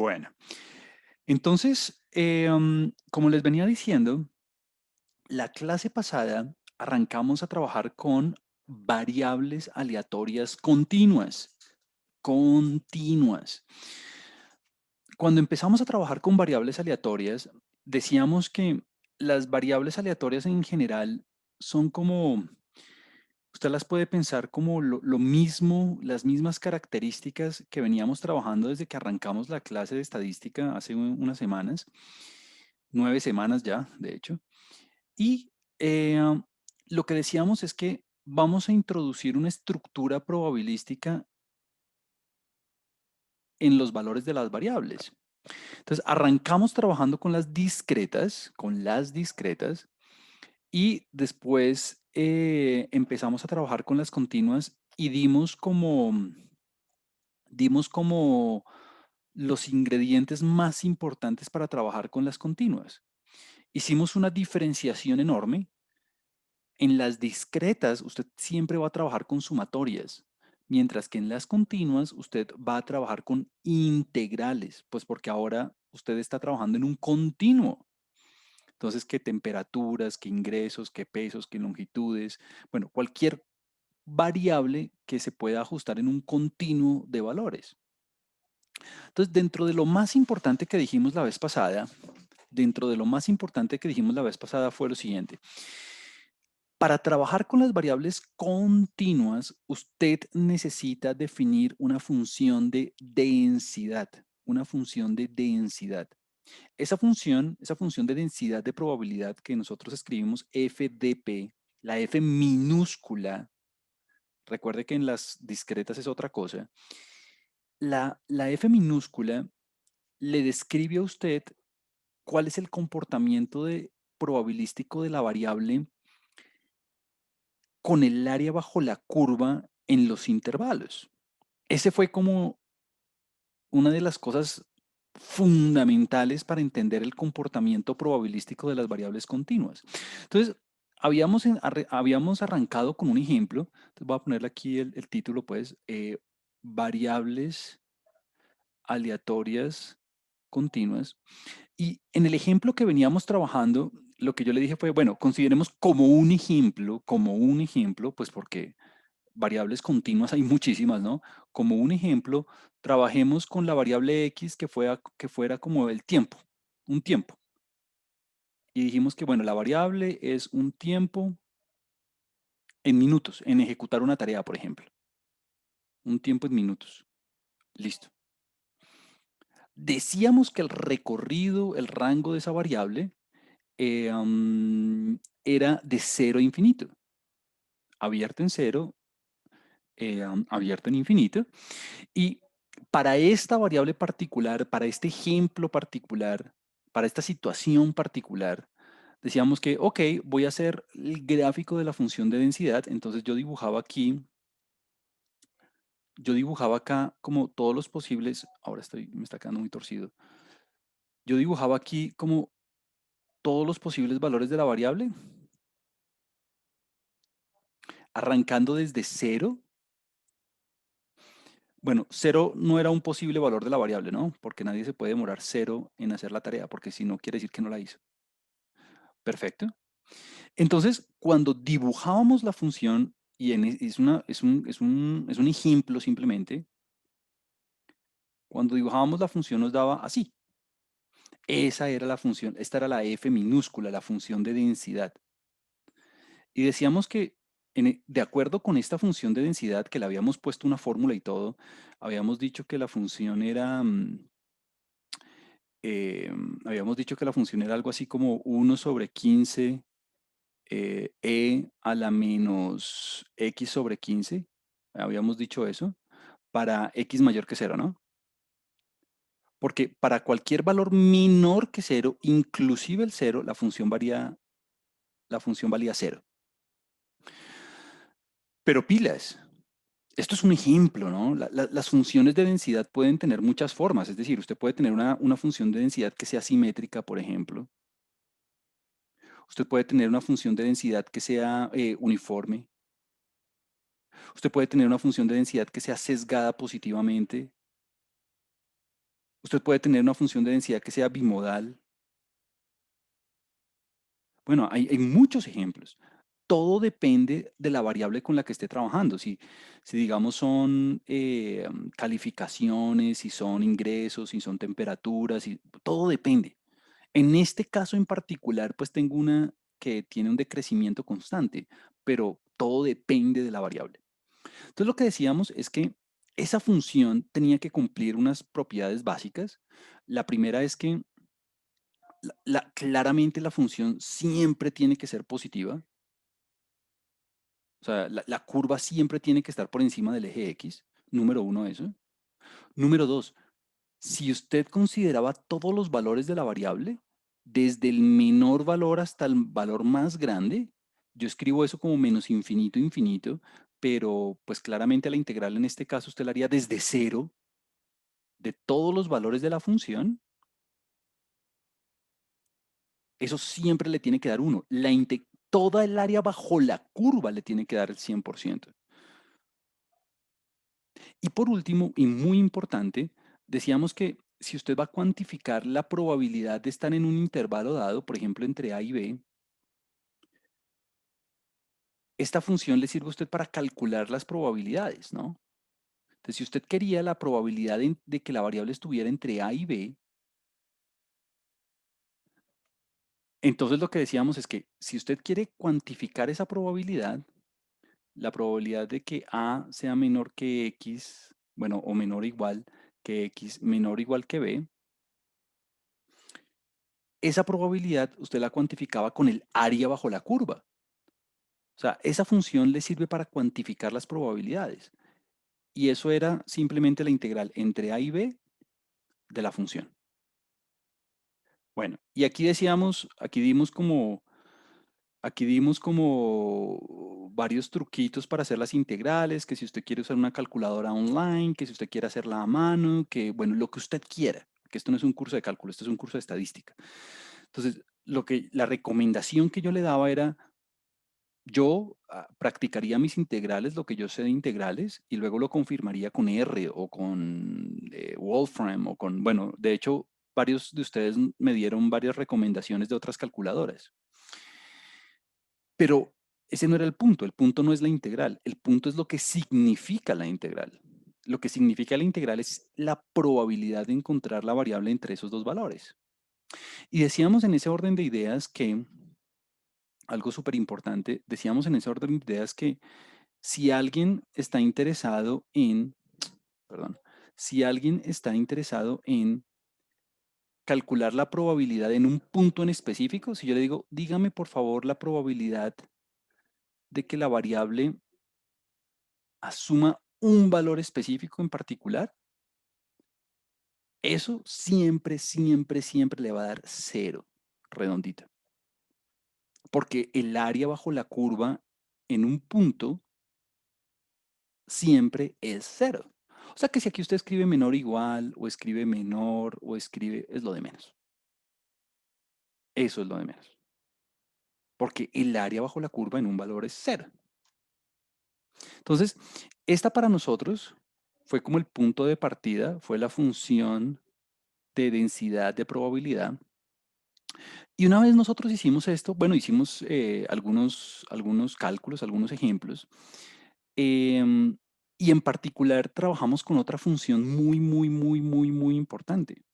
Bueno, entonces, como les venía diciendo, la clase pasada arrancamos a trabajar con variables aleatorias continuas. Continuas. Cuando empezamos a trabajar con variables aleatorias, decíamos que las variables aleatorias en general son como, usted las puede pensar como lo mismo, las mismas características que veníamos trabajando desde que arrancamos la clase de estadística hace unas semanas, 9 semanas ya, de hecho. Y eh, lo que decíamos es que vamos a introducir una estructura probabilística en los valores de las variables. Entonces, arrancamos trabajando con las discretas, y después empezamos a trabajar con las continuas y dimos como los ingredientes más importantes para trabajar con las continuas. Hicimos una diferenciación enorme. En las discretas, usted siempre va a trabajar con sumatorias, mientras que en las continuas usted va a trabajar con integrales, pues porque ahora usted está trabajando en un continuo. Entonces, qué temperaturas, qué ingresos, qué pesos, qué longitudes, bueno, cualquier variable que se pueda ajustar en un continuo de valores. Entonces, dentro de lo más importante que dijimos la vez pasada, fue lo siguiente. Para trabajar con las variables continuas, usted necesita definir una función de densidad. Esa función de densidad de probabilidad que nosotros escribimos FDP, la F minúscula, recuerde que en las discretas es otra cosa, la F minúscula le describe a usted cuál es el comportamiento probabilístico de la variable con el área bajo la curva en los intervalos. Ese fue como una de las cosas fundamentales para entender el comportamiento probabilístico de las variables continuas. Entonces, habíamos arrancado con un ejemplo. Entonces voy a ponerle aquí el título, pues, variables aleatorias continuas. Y en el ejemplo que veníamos trabajando, lo que yo le dije fue, bueno, consideremos como un ejemplo, pues porque variables continuas hay muchísimas, ¿no? Como un ejemplo, trabajemos con la variable x que fuera como el tiempo, un tiempo. Y dijimos que, bueno, la variable es un tiempo en minutos, en ejecutar una tarea, por ejemplo. Un tiempo en minutos. Listo. Decíamos que el recorrido, el rango de esa variable era de 0 a infinito. Abierto en 0, abierto en infinito. Y para esta variable particular, para este ejemplo particular, para esta situación particular, decíamos que, ok, voy a hacer el gráfico de la función de densidad. Entonces yo dibujaba acá como todos los posibles, ahora me está quedando muy torcido. Yo dibujaba aquí como todos los posibles valores de la variable, arrancando desde 0. Bueno, 0 no era un posible valor de la variable, ¿no? Porque nadie se puede demorar 0 en hacer la tarea, porque si no quiere decir que no la hizo. Perfecto. Entonces, cuando dibujábamos la función, y es un ejemplo simplemente, cuando dibujábamos la función nos daba así. Esa era la función, esta era la f minúscula, la función de densidad. Y decíamos que de acuerdo con esta función de densidad, que le habíamos puesto una fórmula y todo, habíamos dicho que la función era, algo así como 1/15 e a la menos x sobre 15. Habíamos dicho eso para x mayor que 0, ¿no? Porque para cualquier valor menor que 0, inclusive el 0, la función valía 0. Pero pilas, esto es un ejemplo, ¿no? Las funciones de densidad pueden tener muchas formas. Es decir, usted puede tener una función de densidad que sea simétrica, por ejemplo. Usted puede tener una función de densidad que sea uniforme. Usted puede tener una función de densidad que sea sesgada positivamente. Usted puede tener una función de densidad que sea bimodal. Bueno, hay muchos ejemplos. Todo depende de la variable con la que esté trabajando. Si digamos son calificaciones, si son ingresos, si son temperaturas, todo depende. En este caso en particular, pues tengo una que tiene un decrecimiento constante, pero todo depende de la variable. Entonces lo que decíamos es que esa función tenía que cumplir unas propiedades básicas. La primera es que claramente la función siempre tiene que ser positiva. O sea, la curva siempre tiene que estar por encima del eje X. Número uno, eso. Número dos, si usted consideraba todos los valores de la variable, desde el menor valor hasta el valor más grande, yo escribo eso como menos infinito, infinito, pero pues claramente la integral en este caso usted la haría desde cero de todos los valores de la función. Eso siempre le tiene que dar uno. Toda el área bajo la curva le tiene que dar el 100%. Y por último, y muy importante, decíamos que si usted va a cuantificar la probabilidad de estar en un intervalo dado, por ejemplo, entre A y B, esta función le sirve a usted para calcular las probabilidades, ¿no? Entonces, si usted quería la probabilidad de que la variable estuviera entre A y B, entonces lo que decíamos es que si usted quiere cuantificar esa probabilidad, la probabilidad de que A sea menor que X, bueno, o menor o igual que X, menor o igual que B, esa probabilidad usted la cuantificaba con el área bajo la curva. O sea, esa función le sirve para cuantificar las probabilidades. Y eso era simplemente la integral entre A y B de la función. Bueno, y aquí decíamos, aquí dimos como varios truquitos para hacer las integrales, que si usted quiere usar una calculadora online, que si usted quiere hacerla a mano, que bueno, lo que usted quiera, que esto no es un curso de cálculo, esto es un curso de estadística. Entonces, la recomendación que yo le daba era, yo practicaría mis integrales, lo que yo sé de integrales, y luego lo confirmaría con R o con Wolfram o con, bueno, de hecho, varios de ustedes me dieron varias recomendaciones de otras calculadoras. Pero ese no era el punto no es la integral, el punto es lo que significa la integral. Lo que significa la integral es la probabilidad de encontrar la variable entre esos dos valores. Y decíamos en ese orden de ideas que, algo súper importante, decíamos en ese orden de ideas que si alguien está interesado en, perdón, si alguien está interesado en calcular la probabilidad en un punto en específico, si yo le digo, dígame por favor la probabilidad de que la variable asuma un valor específico en particular, eso siempre, siempre, siempre le va a dar cero, redondita. Porque el área bajo la curva en un punto siempre es cero. O sea que si aquí usted escribe menor o igual, o escribe menor, o escribe, es lo de menos. Eso es lo de menos. Porque el área bajo la curva en un valor es cero. Entonces, esta para nosotros fue como el punto de partida, fue la función de densidad de probabilidad. Y una vez nosotros hicimos esto, bueno, hicimos algunos cálculos, algunos ejemplos, em, y en particular trabajamos con otra función muy, muy, muy, muy, muy importante.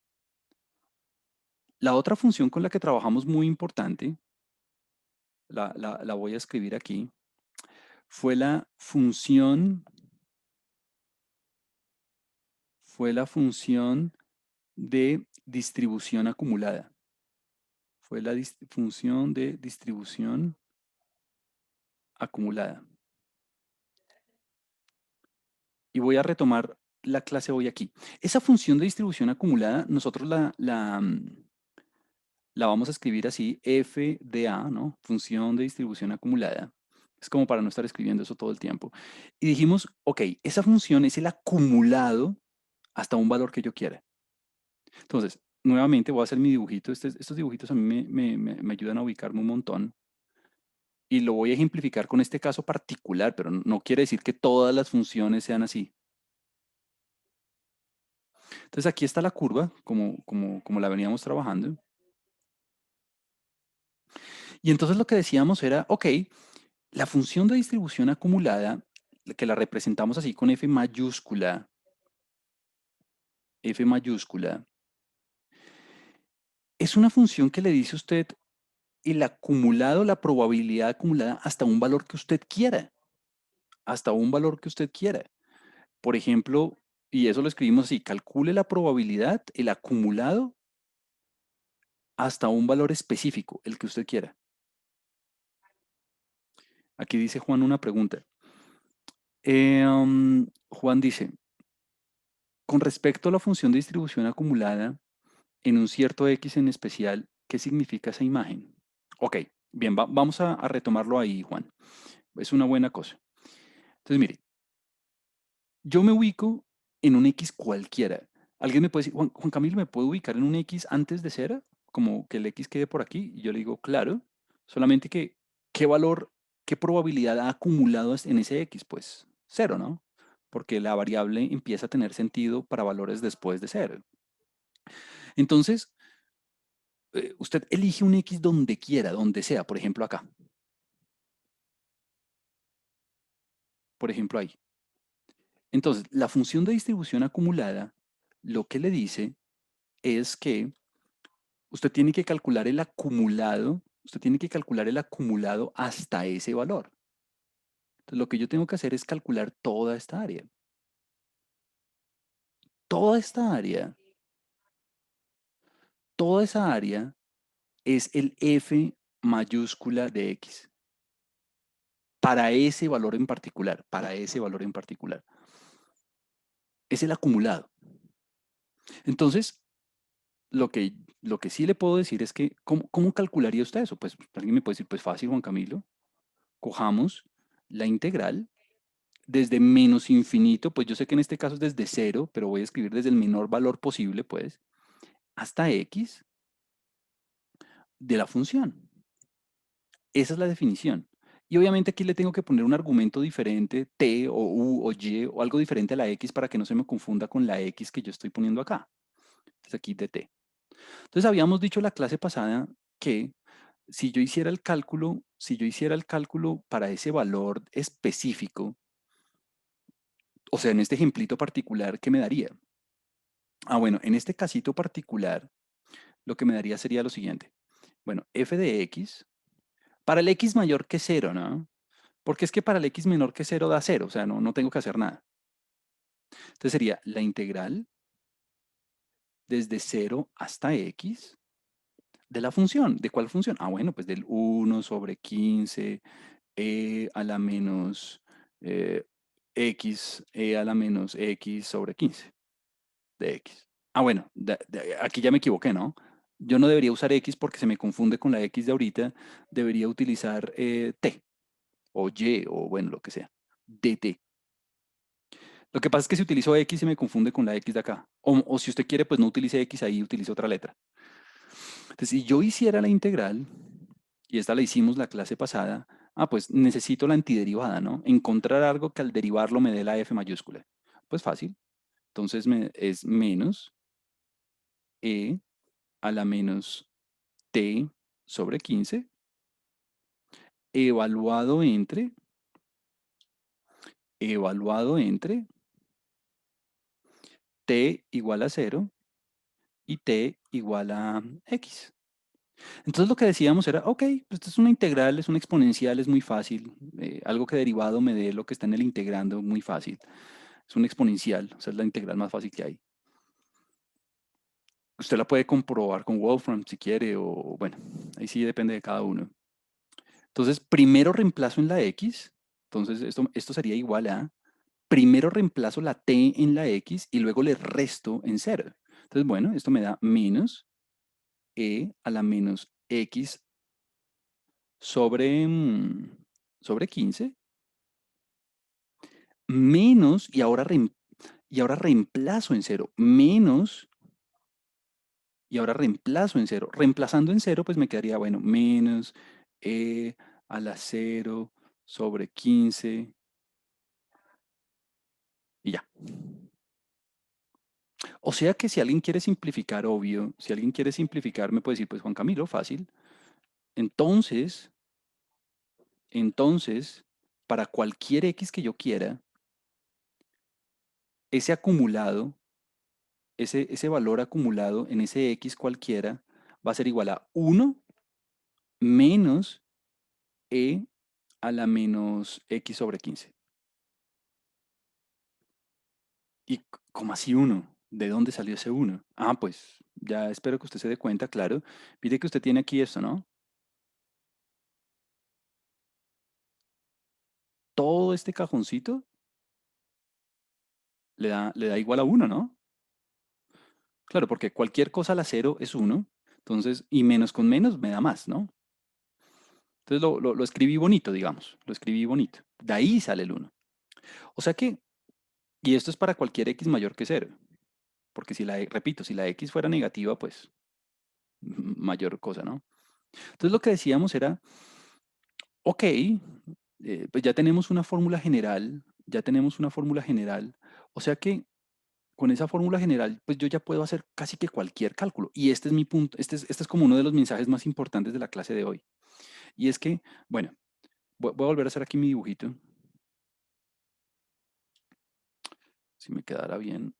La otra función con la que trabajamos muy importante, la voy a escribir aquí, fue fue la función de distribución acumulada. Fue la función de distribución acumulada. Y voy a retomar la clase hoy aquí. Esa función de distribución acumulada, nosotros la vamos a escribir así, f de a, ¿no? Función de distribución acumulada. Es como para no estar escribiendo eso todo el tiempo. Y dijimos, ok, esa función es el acumulado hasta un valor que yo quiera. Entonces, nuevamente voy a hacer mi dibujito. Estos dibujitos a mí me ayudan a ubicarme un montón. Y lo voy a ejemplificar con este caso particular, pero no quiere decir que todas las funciones sean así. Entonces aquí está la curva, como la veníamos trabajando. Y entonces lo que decíamos era, ok, la función de distribución acumulada, que la representamos así con F mayúscula, es una función que le dice a usted el acumulado, la probabilidad acumulada hasta un valor que usted quiera, hasta un valor que usted quiera. Por ejemplo, y eso lo escribimos así, calcule la probabilidad, el acumulado, hasta un valor específico, el que usted quiera. Aquí dice Juan una pregunta. Juan dice, con respecto a la función de distribución acumulada en un cierto X en especial, ¿qué significa esa imagen? Ok, bien, vamos a retomarlo ahí, Juan. Es una buena cosa. Entonces, mire, yo me ubico en un X cualquiera. Alguien me puede decir, Juan Camilo, ¿me puedo ubicar en un X antes de cero? Como que el X quede por aquí. Y yo le digo, claro, solamente que, ¿qué valor, qué probabilidad ha acumulado en ese X? Pues cero, ¿no? Porque la variable empieza a tener sentido para valores después de cero. Entonces, usted elige un X donde quiera, donde sea, por ejemplo acá, por ejemplo ahí. Entonces, la función de distribución acumulada lo que le dice es que usted tiene que calcular el acumulado, usted tiene que calcular el acumulado hasta ese valor. Entonces, lo que yo tengo que hacer es calcular toda esta área. Toda esta área, toda esa área es el F mayúscula de X. Para ese valor en particular, para ese valor en particular. Es el acumulado. Entonces, lo que sí le puedo decir es que, ¿cómo calcularía usted eso? Pues alguien me puede decir, pues fácil, Juan Camilo. Cojamos la integral desde menos infinito, pues yo sé que en este caso es desde cero, pero voy a escribir desde el menor valor posible, pues, hasta x de la función. Esa es la definición. Y obviamente aquí le tengo que poner un argumento diferente, t o u o y o algo diferente a la x para que no se me confunda con la x que yo estoy poniendo acá. Entonces aquí de t. Entonces habíamos dicho la clase pasada que si yo hiciera el cálculo para ese valor específico, o sea, en este ejemplito particular, ¿qué me daría? Ah, bueno, en este casito particular, lo que me daría sería lo siguiente. Bueno, f de x, para el x mayor que cero, ¿no? Porque es que para el x menor que cero da cero, o sea, no tengo que hacer nada. Entonces sería la integral desde cero hasta x de la función. ¿De cuál función? Ah, bueno, pues del 1/15 a la menos eh, x, a la menos x sobre 15 de x. Ah, bueno, aquí ya me equivoqué, ¿no? Yo no debería usar x porque se me confunde con la x de ahorita. Debería utilizar t o y o bueno, lo que sea. Dt. Lo que pasa es que si utilizo x se me confunde con la x de acá. O si usted quiere, pues no utilice x, ahí utilice otra letra. Entonces, si yo hiciera la integral, y esta la hicimos la clase pasada, pues necesito la antiderivada, ¿no? Encontrar algo que al derivarlo me dé la f mayúscula. Pues fácil. Entonces es menos e a la menos t sobre 15 evaluado entre t igual a cero y t igual a x. Entonces lo que decíamos era, ok, pues esto es una integral, es una exponencial, es muy fácil. Algo que derivado me dé lo que está en el integrando, muy fácil. Es una exponencial, o sea, es la integral más fácil que hay. Usted la puede comprobar con Wolfram si quiere, o bueno, ahí sí depende de cada uno. Entonces, primero reemplazo en la x, entonces esto sería igual a, primero reemplazo la t en la x y luego le resto en cero. Entonces, bueno, esto me da menos e a la menos x sobre 15 menos, y ahora reemplazo en cero, menos, y ahora reemplazo en cero. Reemplazando en cero, pues me quedaría, bueno, menos e a la cero sobre 15 y ya. O sea que si alguien quiere simplificar, obvio, si alguien quiere simplificar, me puede decir, pues Juan Camilo, fácil. Entonces, entonces, para cualquier X que yo quiera, ese acumulado, ese valor acumulado en ese X cualquiera va a ser igual a uno menos E a la menos X sobre 15. ¿Y cómo así uno? ¿De dónde salió ese uno? Ah, pues ya espero que usted se dé cuenta, claro. Mire que usted tiene aquí esto, ¿no? Todo este cajoncito le da igual a uno, ¿no? Claro, porque cualquier cosa a la cero es uno. Entonces, y menos con menos me da más, ¿no? Entonces lo escribí bonito, digamos. Lo escribí bonito. De ahí sale el uno. O sea que, y esto es para cualquier X mayor que cero. Porque si repito, si la X fuera negativa, pues mayor cosa, ¿no? Entonces lo que decíamos era, ok, pues ya tenemos una fórmula general, ya tenemos una fórmula general. O sea que con esa fórmula general, pues yo ya puedo hacer casi que cualquier cálculo. Y este es mi punto, este es como uno de los mensajes más importantes de la clase de hoy. Y es que, bueno, voy a volver a hacer aquí mi dibujito, si me quedara bien.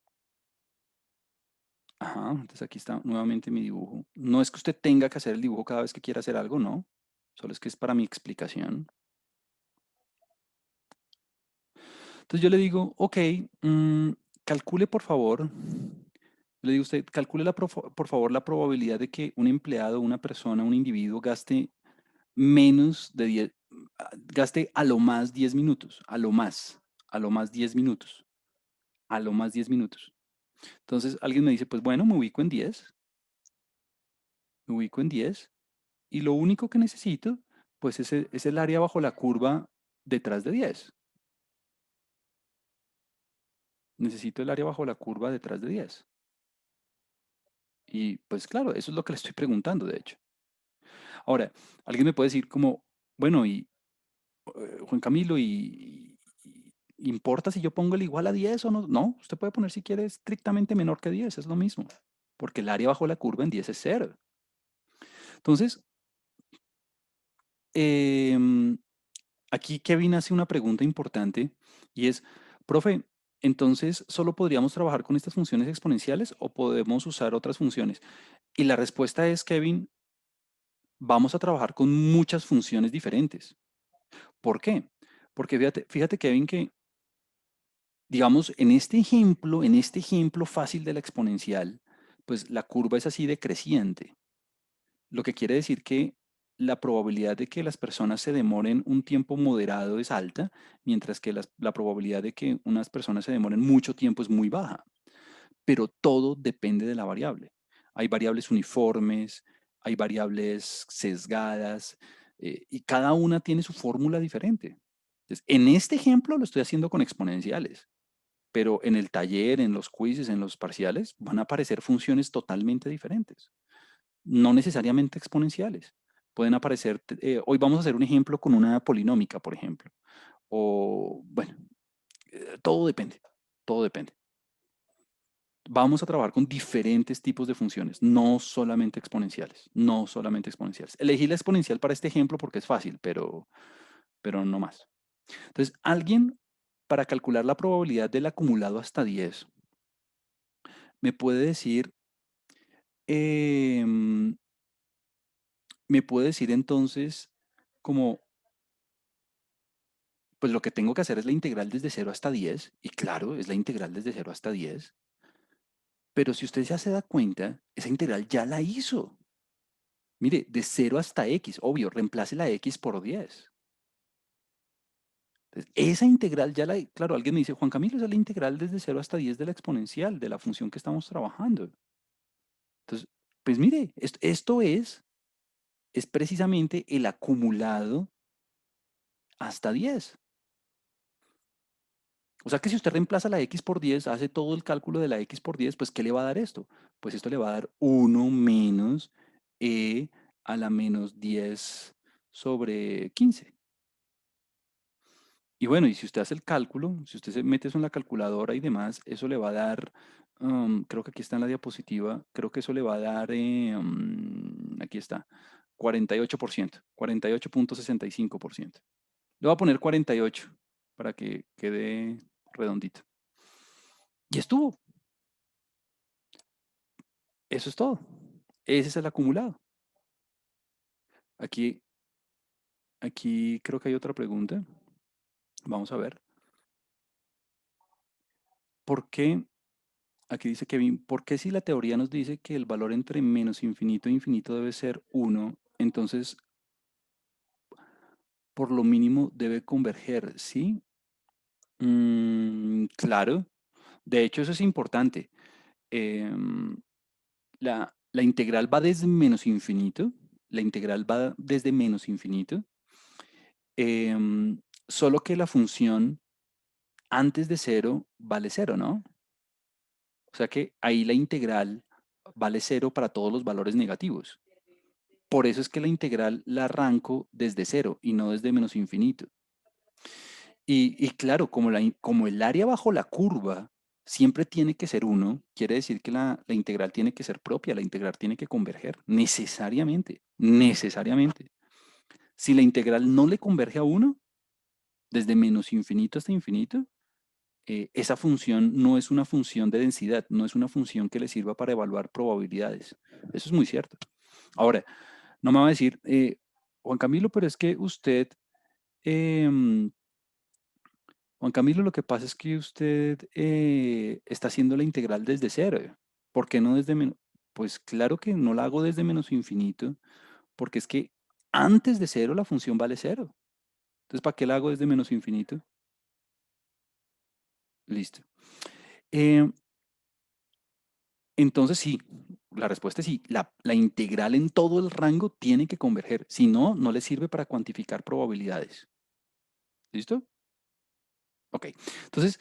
Ajá, entonces aquí está nuevamente mi dibujo. No es que usted tenga que hacer el dibujo cada vez que quiera hacer algo, no. Solo es que es para mi explicación. Entonces yo le digo, ok, mm, calcule por favor, le digo a usted, calcule por favor la probabilidad de que un empleado, una persona, un individuo gaste menos de 10, gaste a lo más 10 minutos, a lo más 10 minutos, a lo más 10 minutos. Entonces alguien me dice, pues bueno, me ubico en 10 y lo único que necesito, pues es el área bajo la curva detrás de 10. Necesito el área bajo la curva detrás de 10. Y pues claro, eso es lo que le estoy preguntando, de hecho. Ahora, alguien me puede decir como, bueno, y Juan Camilo, ¿importa si yo pongo el igual a 10 o no? No, usted puede poner si quiere estrictamente menor que 10, es lo mismo, porque el área bajo la curva en 10 es cero. Entonces, em, aquí Kevin hace una pregunta importante y es, profe, entonces, ¿solo podríamos trabajar con estas funciones exponenciales o podemos usar otras funciones? Y la respuesta es, Kevin, vamos a trabajar con muchas funciones diferentes. ¿Por qué? Porque fíjate, Kevin, que digamos, en este ejemplo fácil de la exponencial, pues la curva es así decreciente, lo que quiere decir que la probabilidad de que las personas se demoren un tiempo moderado es alta, mientras que la probabilidad de que unas personas se demoren mucho tiempo es muy baja. Pero todo depende de la variable. Hay variables uniformes, hay variables sesgadas, y cada una tiene su fórmula diferente. Entonces, en este ejemplo lo estoy haciendo con exponenciales, pero en el taller, en los quizzes, en los parciales, van a aparecer funciones totalmente diferentes, no necesariamente exponenciales. Pueden aparecer, hoy vamos a hacer un ejemplo con una polinómica, por ejemplo, o bueno, todo depende, todo depende. Vamos a trabajar con diferentes tipos de funciones, no solamente exponenciales, no solamente exponenciales. Elegí la exponencial para este ejemplo porque es fácil, pero no más. Entonces, alguien para calcular la probabilidad del acumulado hasta 10 me puede decir, em, me puede decir entonces como, pues lo que tengo que hacer es la integral desde 0 hasta 10 y claro, es la integral desde 0 hasta 10, pero si usted ya se da cuenta, esa integral ya la hizo. Mire, de 0 hasta x, obvio, reemplace la x por 10. Entonces, esa integral ya la, claro, alguien me dice, Juan Camilo, esa es la integral desde 0 hasta 10 de la exponencial, de la función que estamos trabajando. Entonces, pues mire, esto es precisamente el acumulado hasta 10. O sea que si usted reemplaza la x por 10, hace todo el cálculo de la x por 10, pues ¿qué le va a dar esto? Pues esto le va a dar 1 menos e a la menos 10 sobre 15. y bueno, y si usted hace el cálculo, si usted se mete eso en la calculadora y demás, eso le va a dar, creo que aquí está en la diapositiva, creo que eso le va a dar, aquí está, 48%, 48,65%. Le voy a poner 48 para que quede redondito. Y estuvo, eso es todo. Ese es el acumulado. Aquí, aquí creo que hay otra pregunta. Vamos a ver. ¿Por qué? Aquí dice Kevin, ¿por qué si la teoría nos dice que el valor entre menos infinito e infinito debe ser uno, entonces por lo mínimo debe converger, ¿sí? Claro. De hecho, eso es importante. Em, la integral va desde menos infinito. La integral va desde menos infinito. Solo que la función antes de cero vale cero, ¿no? O sea que ahí la integral vale cero para todos los valores negativos. Por eso es que la integral la arranco desde cero y no desde menos infinito. Y claro, como el área bajo la curva siempre tiene que ser uno, quiere decir que la integral tiene que ser propia, la integral tiene que converger, necesariamente, necesariamente. Si la integral no le converge a uno, desde menos infinito hasta infinito, esa función no es una función de densidad, no es una función que le sirva para evaluar probabilidades. Eso es muy cierto. Ahora, no me va a decir, Juan Camilo, pero es que usted, em, Juan Camilo, lo que pasa es que usted está haciendo la integral desde cero. ¿Por qué no desde menos? Pues claro que no la hago desde menos infinito, porque es que antes de cero la función vale cero. Entonces, ¿para qué la hago desde menos infinito? Listo. Em, entonces sí, la respuesta es sí. La integral en todo el rango tiene que converger. Si no, no le sirve para cuantificar probabilidades. ¿Listo? Ok. Entonces,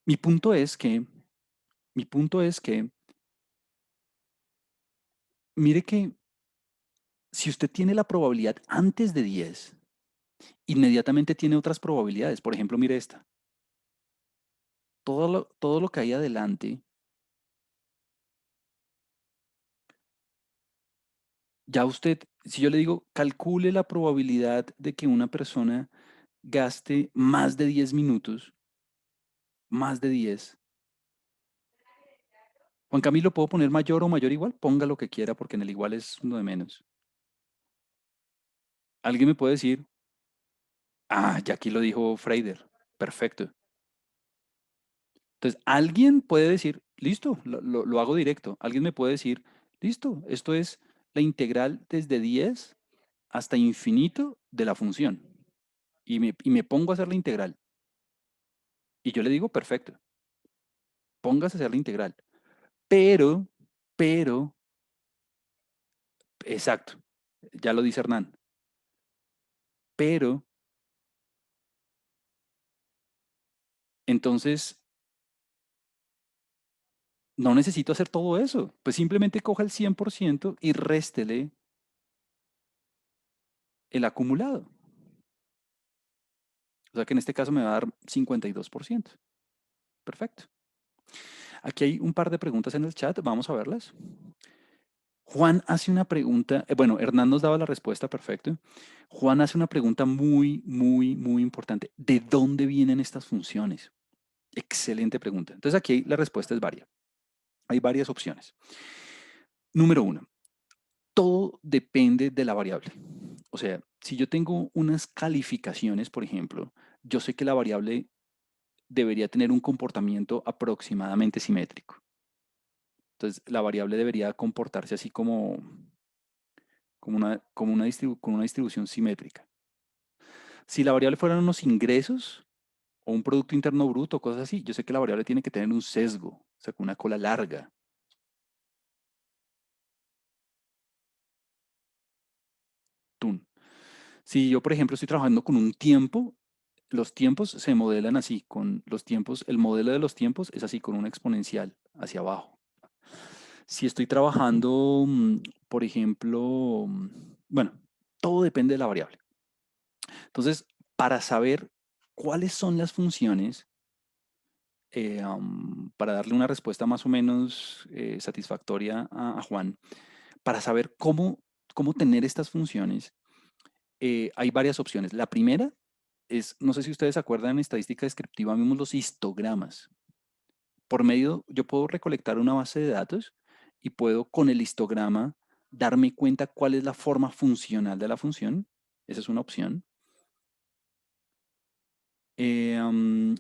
mi punto es que, mi punto es que, mire que si usted tiene la probabilidad antes de 10, inmediatamente tiene otras probabilidades. Por ejemplo, mire esta. Todo lo que hay adelante, ya usted, si yo le digo, calcule la probabilidad de que una persona gaste más de 10 minutos, más de 10. Juan Camilo, ¿puedo poner mayor o mayor igual? Ponga lo que quiera porque en el igual es uno de menos. ¿Alguien me puede decir? Ah, ya aquí lo dijo Freider. Perfecto. Entonces, alguien puede decir, listo, lo hago directo. Alguien me puede decir, listo, esto es la integral desde 10 hasta infinito de la función. Y me pongo a hacer la integral. Y yo le digo, perfecto, póngase a hacer la integral. Pero, pero, exacto, ya lo dice Hernán. Pero, entonces, no necesito hacer todo eso. Pues simplemente coja el 100% y réstele el acumulado. O sea que en este caso me va a dar 52%. Perfecto. Aquí hay un par de preguntas en el chat, vamos a verlas. Juan hace una pregunta, bueno, Hernán nos daba la respuesta, perfecto. Juan hace una pregunta muy, muy, muy importante. ¿De dónde vienen estas funciones? Excelente pregunta. Entonces aquí la respuesta es varia. Hay varias opciones. Número uno, todo depende de la variable. O sea, si yo tengo unas calificaciones, por ejemplo, yo sé que la variable debería tener un comportamiento aproximadamente simétrico. Entonces, la variable debería comportarse así con una distribución simétrica. Si la variable fueran unos ingresos o un producto interno bruto, cosas así, yo sé que la variable tiene que tener un sesgo, o sea, con una cola larga. Tun. Si yo, por ejemplo, estoy trabajando con un tiempo, los tiempos se modelan así, con los tiempos, el modelo de los tiempos es así, con una exponencial hacia abajo. Si estoy trabajando, por ejemplo, bueno, todo depende de la variable. Entonces, para saber cuáles son las funciones para darle una respuesta más o menos satisfactoria a Juan, para saber cómo tener estas funciones, hay varias opciones. La primera es, no sé si ustedes se acuerdan, en estadística descriptiva vimos los histogramas. Por medio, yo puedo recolectar una base de datos y puedo con el histograma darme cuenta cuál es la forma funcional de la función. Esa es una opción.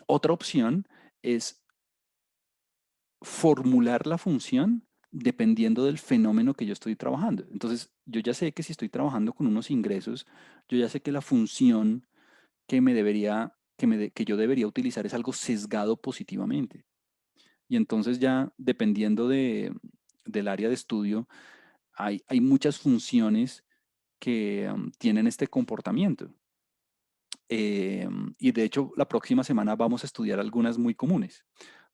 Otra opción es formular la función dependiendo del fenómeno que yo estoy trabajando. Entonces, yo ya sé que si estoy trabajando con unos ingresos, yo ya sé que la función que yo debería utilizar es algo sesgado positivamente. Y entonces ya dependiendo del área de estudio, hay muchas funciones que tienen este comportamiento. Y de hecho, la próxima semana vamos a estudiar algunas muy comunes.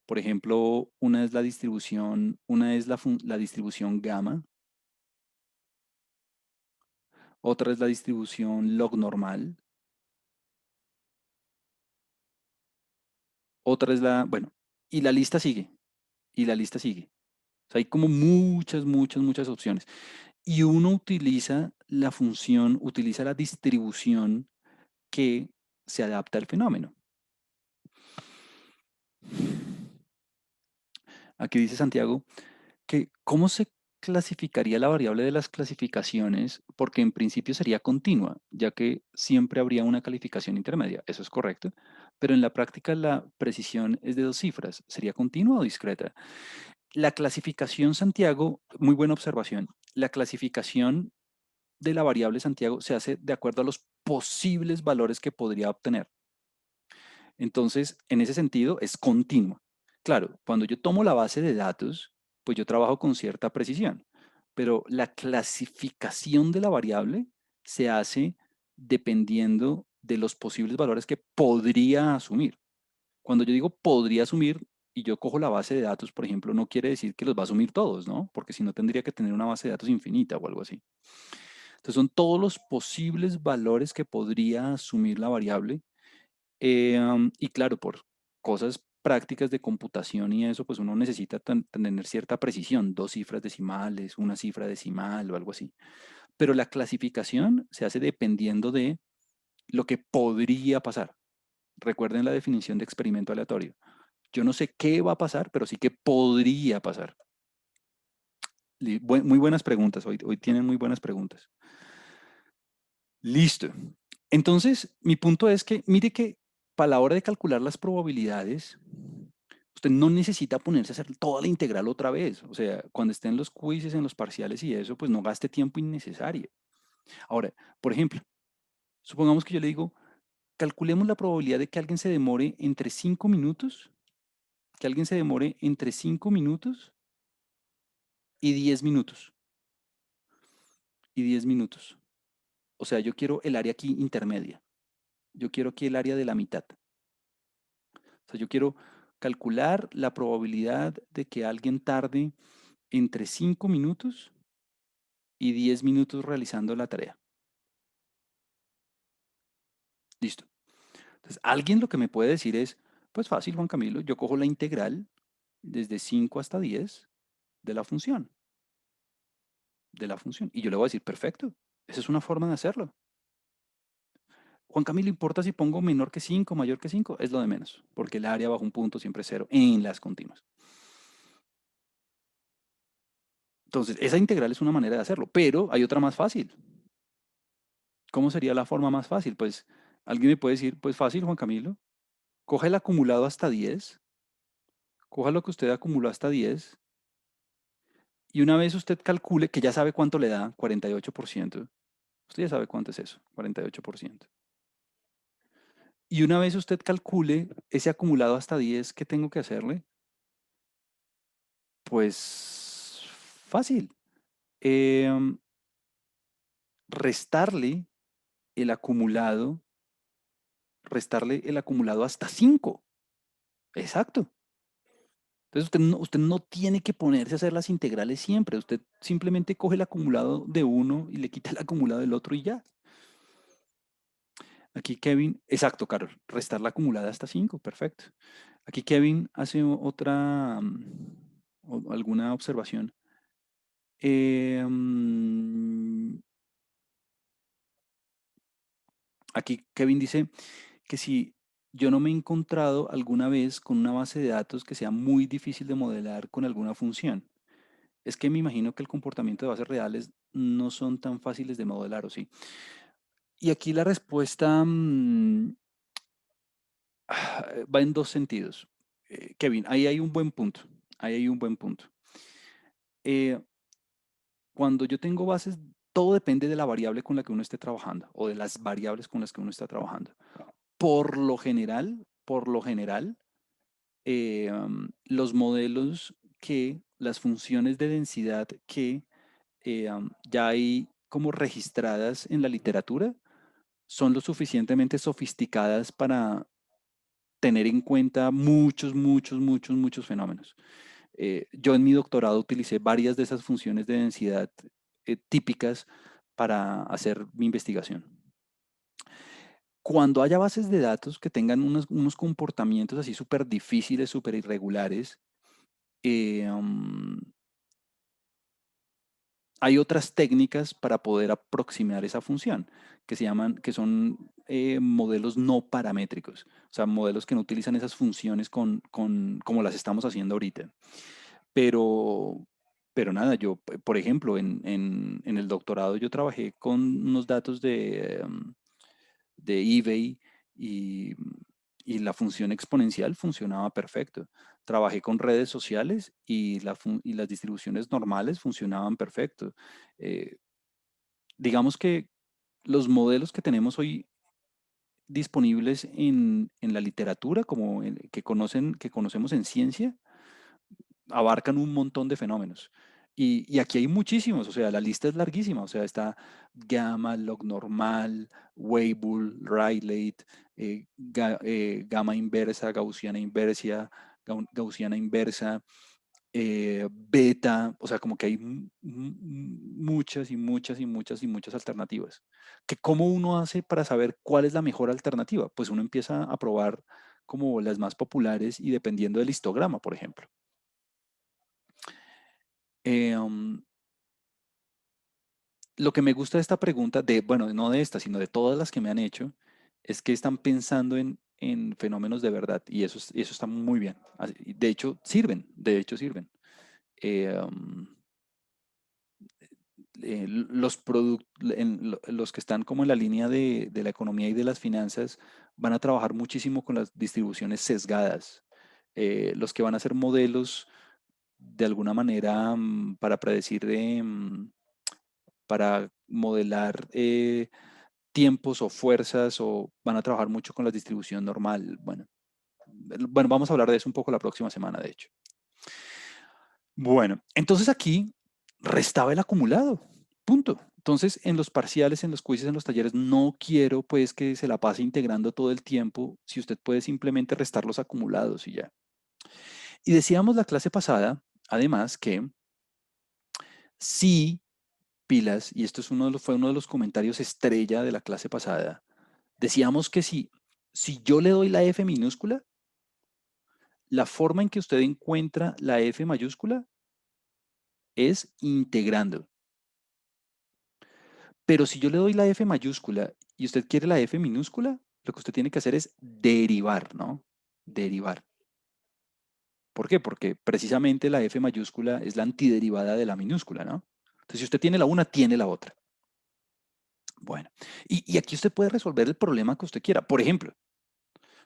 Por ejemplo, una es la distribución gamma, otra es la distribución log normal, otra es bueno, y la lista sigue, y la lista sigue. O sea, hay como muchas opciones. Y uno utiliza la distribución que se adapta al fenómeno. Aquí dice Santiago que cómo se clasificaría la variable de las clasificaciones, porque en principio sería continua, ya que siempre habría una calificación intermedia. Eso es correcto. Pero en la práctica la precisión es de dos cifras. ¿Sería continua o discreta? La clasificación, Santiago, muy buena observación. La clasificación de la variable Santiago se hace de acuerdo a los posibles valores que podría obtener. Entonces, en ese sentido, es continua. Claro, cuando yo tomo la base de datos, pues yo trabajo con cierta precisión, pero la clasificación de la variable se hace dependiendo de los posibles valores que podría asumir. Cuando yo digo podría asumir y yo cojo la base de datos, por ejemplo, no quiere decir que los va a asumir todos, ¿no? Porque si no tendría que tener una base de datos infinita o algo así. Entonces son todos los posibles valores que podría asumir la variable y claro, por cosas prácticas de computación y eso, pues uno necesita tener cierta precisión, dos cifras decimales, una cifra decimal o algo así. Pero la clasificación se hace dependiendo de lo que podría pasar. Recuerden la definición de experimento aleatorio. Yo no sé qué va a pasar, pero sí que podría pasar. Muy buenas preguntas, hoy tienen muy buenas preguntas. Listo. Entonces, mi punto es que, mire que para la hora de calcular las probabilidades, usted no necesita ponerse a hacer toda la integral otra vez. O sea, cuando estén los quizzes, en los parciales y eso, pues no gaste tiempo innecesario. Ahora, por ejemplo, supongamos que yo le digo, calculemos la probabilidad de que alguien se demore entre 5 minutos, que alguien se demore entre 5 minutos y 10 minutos. Y 10 minutos. O sea, yo quiero el área aquí intermedia. Yo quiero aquí el área de la mitad. O sea, yo quiero calcular la probabilidad de que alguien tarde entre 5 minutos y 10 minutos realizando la tarea. Listo. Entonces, alguien lo que me puede decir es, pues fácil, Juan Camilo, yo cojo la integral desde 5 hasta 10 de la función, Y yo le voy a decir, perfecto, esa es una forma de hacerlo. Juan Camilo, ¿importa si pongo menor que 5, mayor que 5? Es lo de menos, porque el área bajo un punto siempre es cero en las continuas. Entonces, esa integral es una manera de hacerlo, pero hay otra más fácil. ¿Cómo sería la forma más fácil? Pues alguien me puede decir, pues fácil, Juan Camilo, coja el acumulado hasta 10, coja lo que usted acumuló hasta 10, y una vez usted calcule, que ya sabe cuánto le da, 48%, usted ya sabe cuánto es eso, 48%. Y una vez usted calcule ese acumulado hasta 10, ¿qué tengo que hacerle? Pues fácil. Em, restarle el acumulado, restarle el acumulado hasta 5. Exacto. Entonces usted no tiene que ponerse a hacer las integrales siempre. Usted simplemente coge el acumulado de uno y le quita el acumulado del otro y ya. Aquí Kevin, exacto, Carol, restar la acumulada hasta 5, perfecto. Aquí Kevin hace otra, alguna observación. Mm, Aquí Kevin dice que si yo no me he encontrado alguna vez con una base de datos que sea muy difícil de modelar con alguna función. Es que me imagino que el comportamiento de bases reales no son tan fáciles de modelar, ¿o sí? Y aquí la respuesta va en dos sentidos. Kevin, ahí hay un buen punto. Ahí hay un buen punto. Eh, Cuando yo tengo bases, todo depende de la variable con la que uno esté trabajando o de las variables con las que uno está trabajando. Por lo general, los modelos las funciones de densidad que ya hay como registradas en la literatura son lo suficientemente sofisticadas para tener en cuenta muchos, muchos, muchos, muchos fenómenos. Yo en mi doctorado utilicé varias de esas funciones de densidad típicas para hacer mi investigación. Cuando haya bases de datos que tengan unos comportamientos así súper difíciles, súper irregulares, eh, um, hay otras técnicas para poder aproximar esa función que son modelos no paramétricos, o sea, modelos que no utilizan esas funciones como las estamos haciendo ahorita. Pero, pero nada, yo, por ejemplo, en el doctorado yo trabajé con unos datos de eBay y, y la función exponencial funcionaba perfecto. Trabajé con redes sociales y las distribuciones normales funcionaban perfecto. Eh, digamos que los modelos que tenemos hoy disponibles en la literatura, que conocemos en ciencia, abarcan un montón de fenómenos. Y aquí hay muchísimos, o sea, la lista es larguísima, o sea, está gamma, log normal, Weibull, Rayleigh, gamma inversa, gaussiana inversa, beta, o sea, como que hay muchas y muchas y muchas y muchas alternativas. Que ¿cómo uno hace para saber cuál es la mejor alternativa? Pues uno empieza a probar como las más populares y dependiendo del histograma, por ejemplo. Eh, um, lo que me gusta de esta pregunta, bueno, no de esta, sino de todas las que me han hecho, es que están pensando en fenómenos de verdad y eso está muy bien. De hecho, sirven. Eh, um, los que están como en la línea de la economía y de las finanzas van a trabajar muchísimo con las distribuciones sesgadas. Los que van a hacer modelos de alguna manera para predecir para modelar tiempos o fuerzas o van a trabajar mucho con la distribución normal. Bueno, vamos a hablar de eso un poco la próxima semana, de hecho. Bueno, entonces aquí restaba el acumulado, punto. Entonces, en los parciales, en los quizzes, en los talleres, no quiero pues que se la pase integrando todo el tiempo, si usted puede simplemente restar los acumulados y ya. Y decíamos la clase pasada, además, que si pilas, y esto fue uno de los comentarios estrella de la clase pasada, decíamos que si yo le doy la F minúscula, la forma en que usted encuentra la F mayúscula es integrando. Pero si yo le doy la F mayúscula y usted quiere la F minúscula, lo que usted tiene que hacer es derivar, ¿no? Derivar. ¿Por qué? Porque precisamente la F mayúscula es la antiderivada de la minúscula, ¿no? Entonces, si usted tiene la una, tiene la otra. Bueno, y aquí usted puede resolver el problema que usted quiera. Por ejemplo,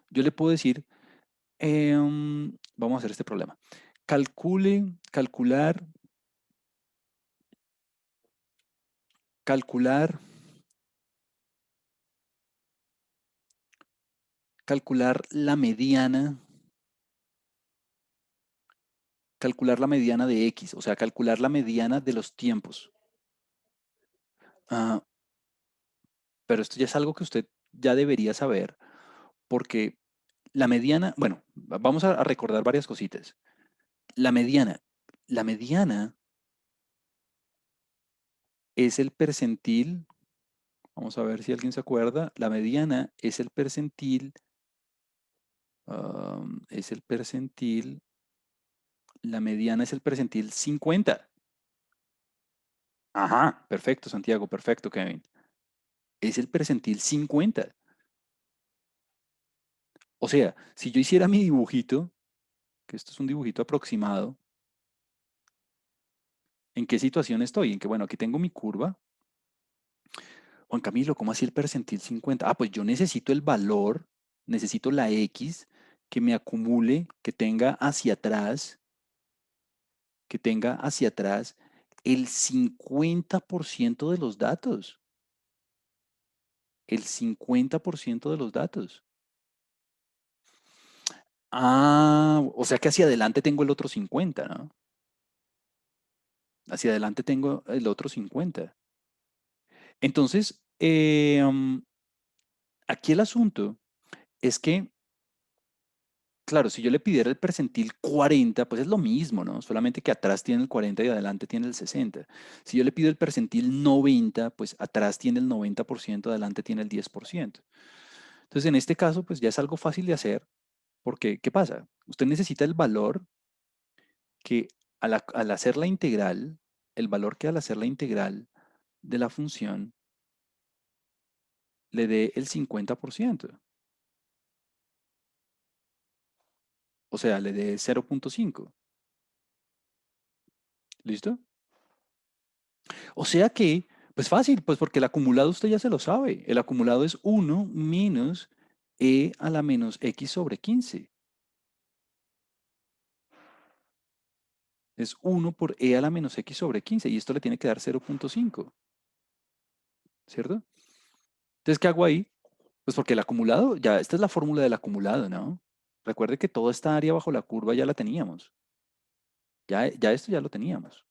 yo le puedo decir, vamos a hacer este problema. Calcular, calcular calcular la mediana de X, o sea, calcular la mediana de los tiempos. Ah, pero esto ya es algo que usted ya debería saber, porque la mediana, bueno, vamos a recordar varias cositas. La mediana, la mediana es el percentil, Vamos a ver si alguien se acuerda. La mediana es el percentil, es el percentil, la mediana es el percentil 50. Ajá, perfecto, Santiago, perfecto, Kevin. Es el percentil 50. O sea, si yo hiciera mi dibujito, que esto es un dibujito aproximado, ¿en qué situación estoy? En que, bueno, aquí tengo mi curva. Juan Camilo, ¿cómo así el percentil 50? Ah, pues yo necesito el valor, necesito la X que me acumule, que tenga hacia atrás el 50% de los datos. El 50% de los datos. Ah, o sea que hacia adelante tengo el otro 50, ¿no? Hacia adelante tengo el otro 50. Entonces, aquí el asunto es que, claro, si yo le pidiera el percentil 40, pues es lo mismo, ¿no? Solamente que atrás tiene el 40 y adelante tiene el 60. Si yo le pido el percentil 90, pues atrás tiene el 90%, adelante tiene el 10%. Entonces, en este caso, pues ya es algo fácil de hacer, porque, ¿qué pasa? Usted necesita el valor que al hacer la integral, el valor que al hacer la integral de la función le dé el 50%. O sea, le dé 0.5. ¿Listo? O sea que, pues fácil, pues porque el acumulado usted ya se lo sabe. El acumulado es 1 menos e a la menos x sobre 15. Es 1 por e a la menos x sobre 15 y esto le tiene que dar 0.5, ¿cierto? Entonces, ¿qué hago ahí? Pues porque el acumulado, ya, esta es la fórmula del acumulado, ¿no? Recuerde que toda esta área bajo la curva ya la teníamos. Ya esto ya lo teníamos.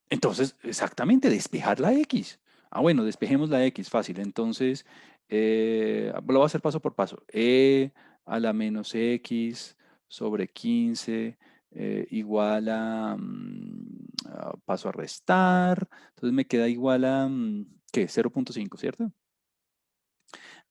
Entonces, exactamente, despejar la X. Ah, bueno, despejemos la X, fácil. Entonces, lo voy a hacer paso por paso. E a la menos X sobre 15 igual a, paso a restar. Entonces me queda igual a, ¿qué? 0.5, ¿cierto?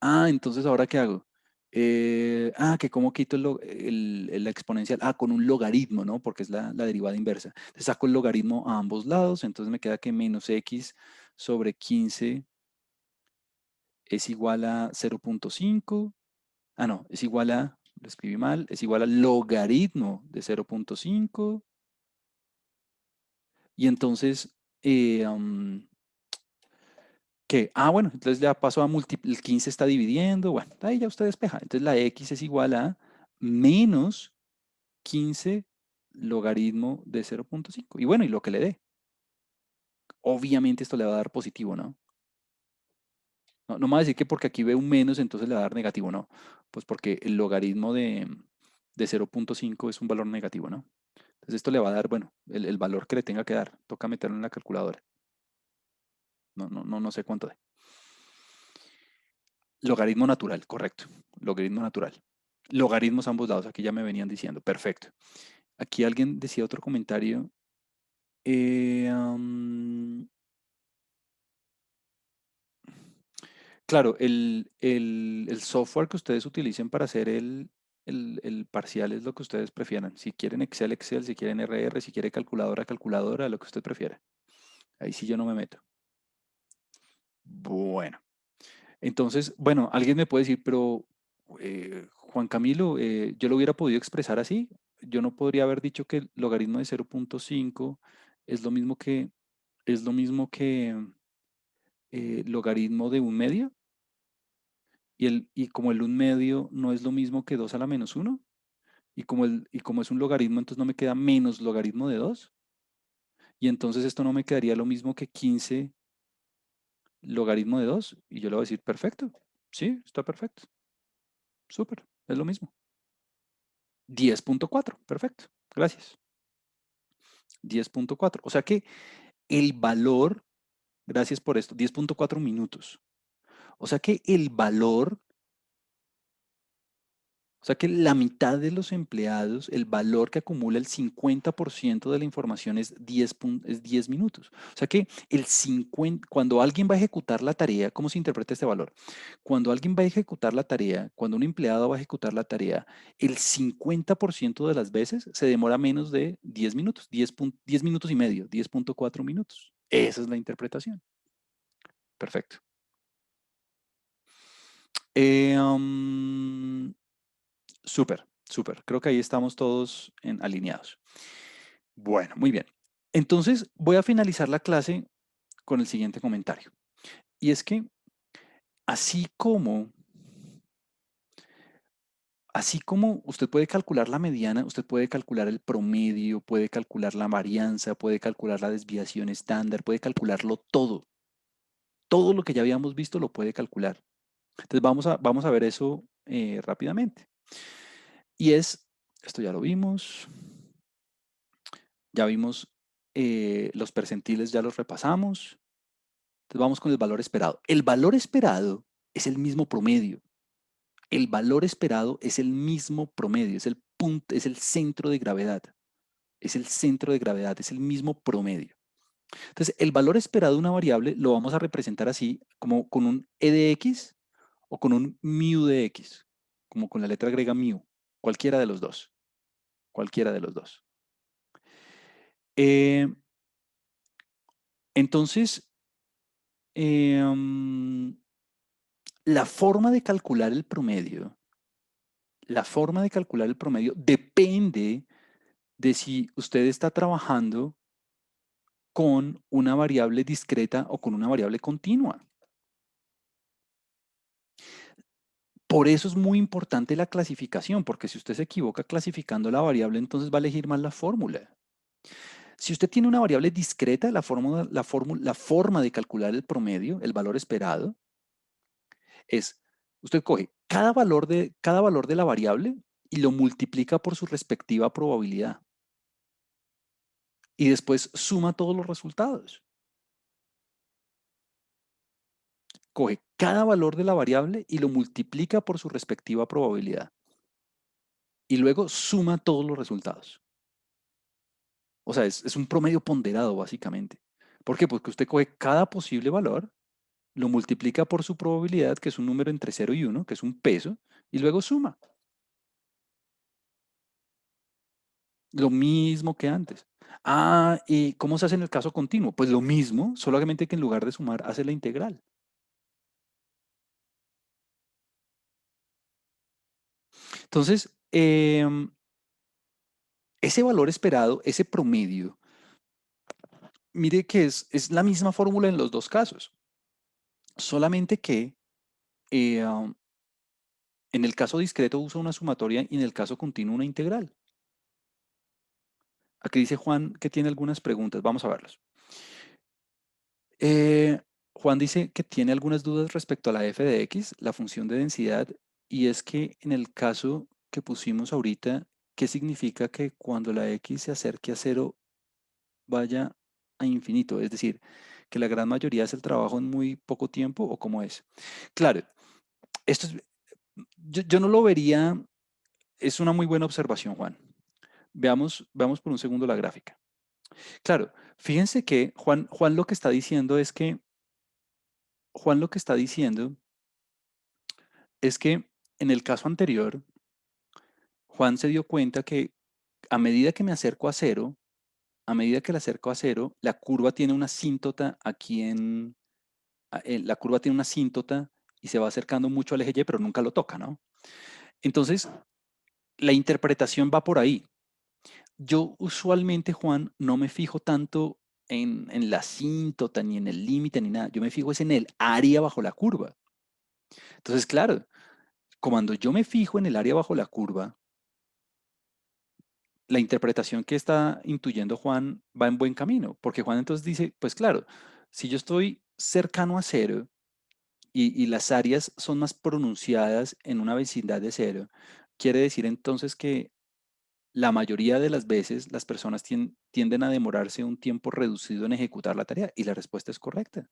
Ah, entonces, ¿ahora qué hago? Que cómo quito la exponencial. Ah, con un logaritmo, ¿no? Porque es la derivada inversa. Entonces saco el logaritmo a ambos lados, entonces me queda que menos x sobre 15 es igual a 0.5. Ah, no, es igual a, lo escribí mal, es igual al logaritmo de 0.5. Y entonces, ¿qué? Ah, bueno, entonces ya paso a multiplicar, el 15 está dividiendo, bueno, ahí ya usted despeja. Entonces la x es igual a menos 15 logaritmo de 0.5. Y bueno, y lo que le dé. Obviamente esto le va a dar positivo, ¿no? No, no me va a decir que porque aquí ve un menos, entonces le va a dar negativo, no. Pues porque el logaritmo de 0.5 es un valor negativo, ¿no? Entonces esto le va a dar, bueno, el valor que le tenga que dar. Toca meterlo en la calculadora. No sé cuánto de. Logaritmo natural, correcto. Logaritmo natural. Logaritmos a ambos lados, aquí ya me venían diciendo. Perfecto. Aquí alguien decía otro comentario. Eh, am, Claro, el software que ustedes utilicen para hacer el parcial es lo que ustedes prefieran. Si quieren Excel, Excel, si quieren RR, si quiere calculadora, calculadora, lo que usted prefiera. Ahí sí yo no me meto. Bueno, entonces, bueno, alguien me puede decir, pero Juan Camilo, yo lo hubiera podido expresar así. Yo no podría haber dicho que el logaritmo de 0.5 es lo mismo que, es lo mismo que logaritmo de un medio. Y como el un medio no es lo mismo que 2 a la menos uno y como es un logaritmo, entonces no me queda menos logaritmo de 2 y entonces esto no me quedaría lo mismo que 15 logaritmo de 2 y yo le voy a decir, perfecto, sí, está perfecto, súper, es lo mismo. 10.4, perfecto, gracias. 10.4, o sea que el valor, gracias por esto, 10.4 minutos. O sea que el valor O sea que la mitad de los empleados, el valor que acumula el 50% de la información es 10 minutos. O sea que cuando alguien va a ejecutar la tarea, ¿cómo se interpreta este valor? Cuando alguien va a ejecutar la tarea, cuando un empleado va a ejecutar la tarea, el 50% de las veces se demora menos de 10 minutos, 10 minutos y medio, 10,4 minutos. Esa es la interpretación. Perfecto. Eh, Súper, súper. Creo que ahí estamos todos alineados. Bueno, muy bien. Entonces voy a finalizar la clase con el siguiente comentario. Y es que así como, así como usted puede calcular la mediana, usted puede calcular el promedio, puede calcular la varianza, puede calcular la desviación estándar, puede calcularlo todo. Todo lo que ya habíamos visto lo puede calcular. Entonces vamos a ver eso rápidamente. Y esto ya lo vimos, ya vimos los percentiles, ya los repasamos. Entonces vamos con el valor esperado. El valor esperado es el mismo promedio. El valor esperado es el mismo promedio, es el punto, es el centro de gravedad. Es el centro de gravedad, es el mismo promedio. Entonces, el valor esperado de una variable lo vamos a representar así, como con un e de x o con un mu de x, como con la letra griega mu, cualquiera de los dos, cualquiera de los dos. Eh, entonces, em, la forma de calcular el promedio, la forma de calcular el promedio depende de si usted está trabajando con una variable discreta o con una variable continua. Por eso es muy importante la clasificación, porque si usted se equivoca clasificando la variable, entonces va a elegir mal la fórmula. Si usted tiene una variable discreta, la forma de calcular el promedio, el valor esperado, es, usted coge cada valor de la variable y lo multiplica por su respectiva probabilidad. Y después suma todos los resultados. Coge cada valor de la variable y lo multiplica por su respectiva probabilidad. Y luego suma todos los resultados. O sea, es un promedio ponderado, básicamente. ¿Por qué? Porque usted coge cada posible valor, lo multiplica por su probabilidad, que es un número entre 0 y 1, que es un peso, y luego suma. Lo mismo que antes. Ah, ¿y cómo se hace en el caso continuo? Pues lo mismo, solamente que en lugar de sumar, hace la integral. Entonces, ese valor esperado, ese promedio, mire que es la misma fórmula en los dos casos, solamente que eh, en el caso discreto usa una sumatoria y en el caso continuo una integral. Aquí dice Juan que tiene algunas preguntas, vamos a verlos. Eh, Juan dice que tiene algunas dudas respecto a la f de x, la función de densidad, y es que en el caso que pusimos ahorita, ¿qué significa que cuando la x se acerque a cero vaya a infinito? Es decir, que la gran mayoría hace el trabajo en muy poco tiempo, ¿o cómo es? Claro, esto es, yo no lo vería, es una muy buena observación, Juan. Veamos por un segundo la gráfica. Claro, fíjense que Juan lo que está diciendo es que, Juan lo que está diciendo es que en el caso anterior, Juan se dio cuenta que a medida que me acerco a cero, a medida que le acerco a cero, la curva tiene una asíntota aquí la curva tiene una asíntota y se va acercando mucho al eje Y, pero nunca lo toca, ¿no? Entonces, la interpretación va por ahí. Yo usualmente, Juan, no me fijo tanto en la asíntota, ni en el límite, ni nada. Yo me fijo es en el área bajo la curva. Entonces, claro, cuando yo me fijo en el área bajo la curva, la interpretación que está intuyendo Juan va en buen camino, porque Juan entonces dice, pues claro, si yo estoy cercano a cero y las áreas son más pronunciadas en una vecindad de cero, quiere decir entonces que la mayoría de las veces las personas tienden a demorarse un tiempo reducido en ejecutar la tarea y la respuesta es correcta.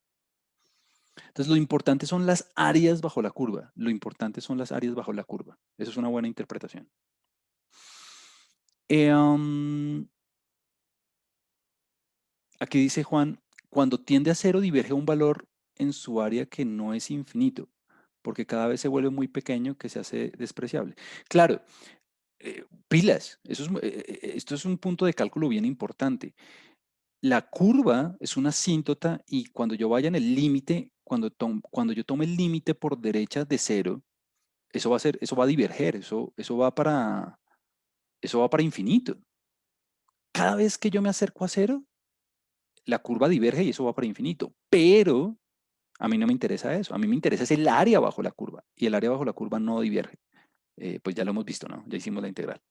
Entonces, lo importante son las áreas bajo la curva. Lo importante son las áreas bajo la curva. Eso es una buena interpretación. Eh, um, Aquí dice Juan, cuando tiende a cero diverge un valor en su área que no es infinito, porque cada vez se vuelve muy pequeño que se hace despreciable. Claro, pilas, esto es un punto de cálculo bien importante. La curva es una asíntota y cuando yo vaya en el límite, cuando yo tome el límite por derecha de cero, eso va a diverger, eso va para infinito. Cada vez que yo me acerco a cero, la curva diverge y eso va para infinito. Pero a mí no me interesa eso. A mí me interesa es el área bajo la curva. Y el área bajo la curva no diverge. Pues ya lo hemos visto, ¿no? Ya hicimos la integral.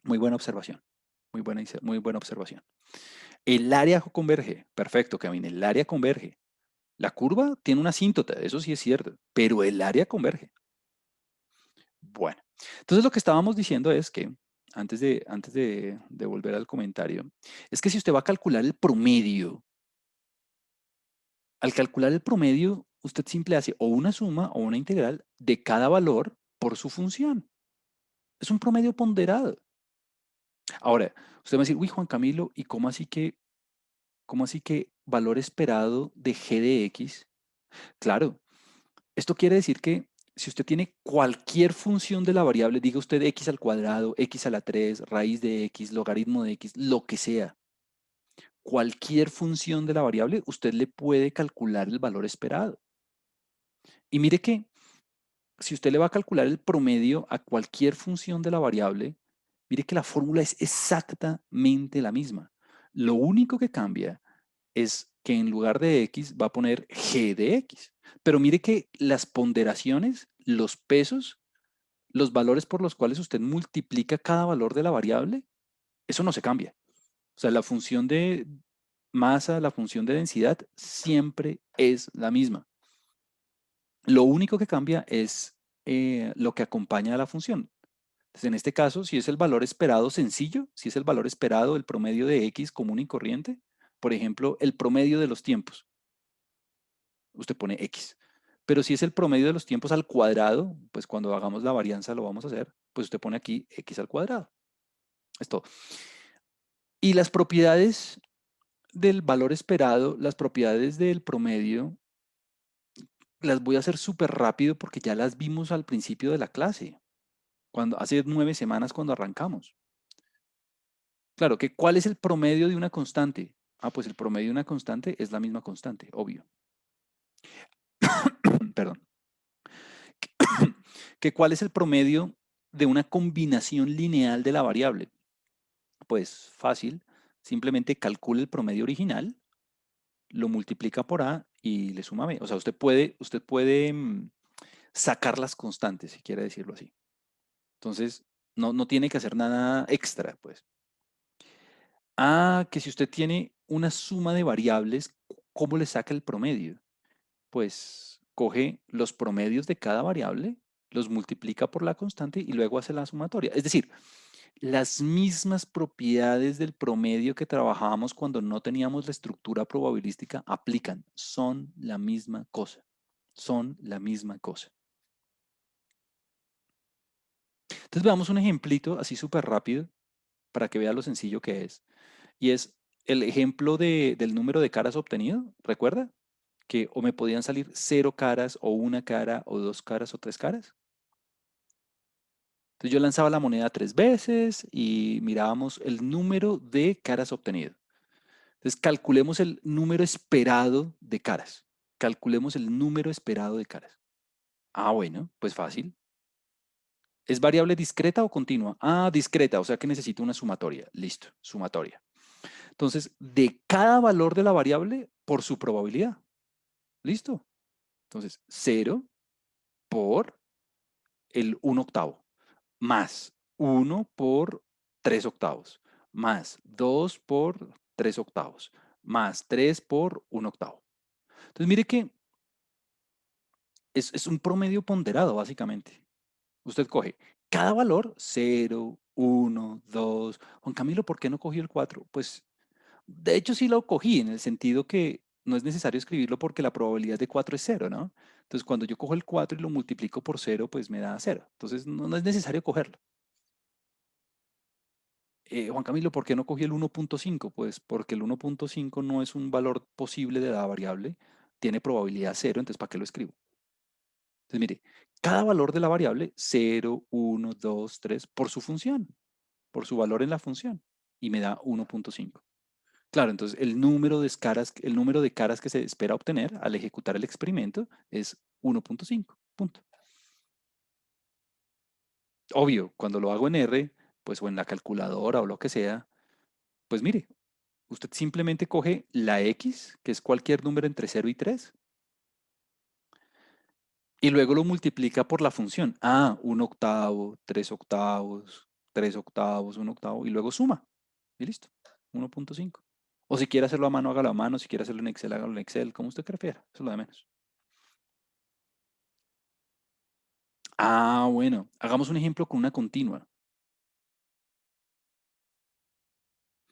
Muy buena observación. Muy buena observación. El área converge. Perfecto, Kevin. El área converge. La curva tiene una asíntota, eso sí es cierto, pero el área converge. Bueno, entonces lo que estábamos diciendo es que, antes de volver al comentario, es que si usted va a calcular el promedio, al calcular el promedio, usted simple hace o una suma o una integral de cada valor por su función. Es un promedio ponderado. Ahora, usted va a decir, uy, Juan Camilo, ¿y cómo así que valor esperado de g de x? Claro, esto quiere decir que si usted tiene cualquier función de la variable, diga usted x al cuadrado, x a la 3, raíz de x, logaritmo de x, lo que sea, cualquier función de la variable, usted le puede calcular el valor esperado. Y mire que si usted le va a calcular el promedio a cualquier función de la variable, mire que la fórmula es exactamente la misma. Lo único que cambia es que en lugar de x va a poner g de x. Pero mire que las ponderaciones, los pesos, los valores por los cuales usted multiplica cada valor de la variable, eso no se cambia. O sea, la función de masa, la función de densidad, siempre es la misma. Lo único que cambia es lo que acompaña a la función. Entonces, en este caso, si es el valor esperado sencillo, si es el valor esperado, el promedio de x común y corriente, por ejemplo, el promedio de los tiempos, usted pone x. Pero si es el promedio de los tiempos al cuadrado, pues cuando hagamos la varianza lo vamos a hacer, pues usted pone aquí x al cuadrado. Esto. Y las propiedades del valor esperado, las propiedades del promedio, las voy a hacer súper rápido porque ya las vimos al principio de la clase, hace 9 semanas cuando arrancamos. Claro, que ¿cuál es el promedio de una constante? Ah, pues el promedio de una constante es la misma constante, obvio. Perdón. Que ¿cuál es el promedio de una combinación lineal de la variable? Pues fácil, simplemente calcule el promedio original, lo multiplica por A y le suma B. O sea, usted puede sacar las constantes, si quiere decirlo así. Entonces, no tiene que hacer nada extra, pues. Ah, que si usted tiene una suma de variables, ¿cómo le saca el promedio? Pues coge los promedios de cada variable, los multiplica por la constante y luego hace la sumatoria. Es decir, las mismas propiedades del promedio que trabajábamos cuando no teníamos la estructura probabilística aplican. Son la misma cosa. Son la misma cosa. Entonces veamos un ejemplito así súper rápido para que vea lo sencillo que es. Y es el ejemplo del número de caras obtenido. ¿Recuerda? Que o me podían salir 0 caras o una cara o 2 caras o 3 caras. Entonces yo lanzaba la moneda 3 veces y mirábamos el número de caras obtenido. Entonces calculemos el número esperado de caras. Calculemos el número esperado de caras. Ah, bueno, pues fácil. ¿Es variable discreta o continua? Ah, discreta, o sea que necesito una sumatoria. Listo, sumatoria. Entonces, de cada valor de la variable por su probabilidad. Listo. Entonces, 0 por el 1/8, más 1 por 3/8, más 2 por 3/8, más 3 por 1/8. Entonces, mire que es un promedio ponderado, básicamente. Usted coge cada valor, 0, 1, 2. Juan Camilo, ¿por qué no cogió el 4? Pues, de hecho, sí lo cogí, en el sentido que no es necesario escribirlo porque la probabilidad de 4 es cero, ¿no? Entonces, cuando yo cojo el 4 y lo multiplico por cero, pues me da cero. Entonces, no es necesario cogerlo. Juan Camilo, ¿por qué no cogí el 1.5? Pues porque el 1.5 no es un valor posible de la variable, tiene probabilidad cero, entonces ¿para qué lo escribo? Entonces, mire, cada valor de la variable, 0, 1, 2, 3, por su función, por su valor en la función, y me da 1.5. Claro, entonces el número de caras que se espera obtener al ejecutar el experimento es 1.5, punto. Obvio, cuando lo hago en R, pues o en la calculadora o lo que sea, pues mire, usted simplemente coge la X, que es cualquier número entre 0 y 3, y luego lo multiplica por la función. Ah, 1 octavo, 3 octavos, 3 octavos, 1 octavo, y luego suma. Y listo, 1.5. O si quiere hacerlo a mano, hágalo a mano. Si quiere hacerlo en Excel, hágalo en Excel, como usted prefiera. Eso es lo de menos. Ah, bueno, hagamos un ejemplo con una continua.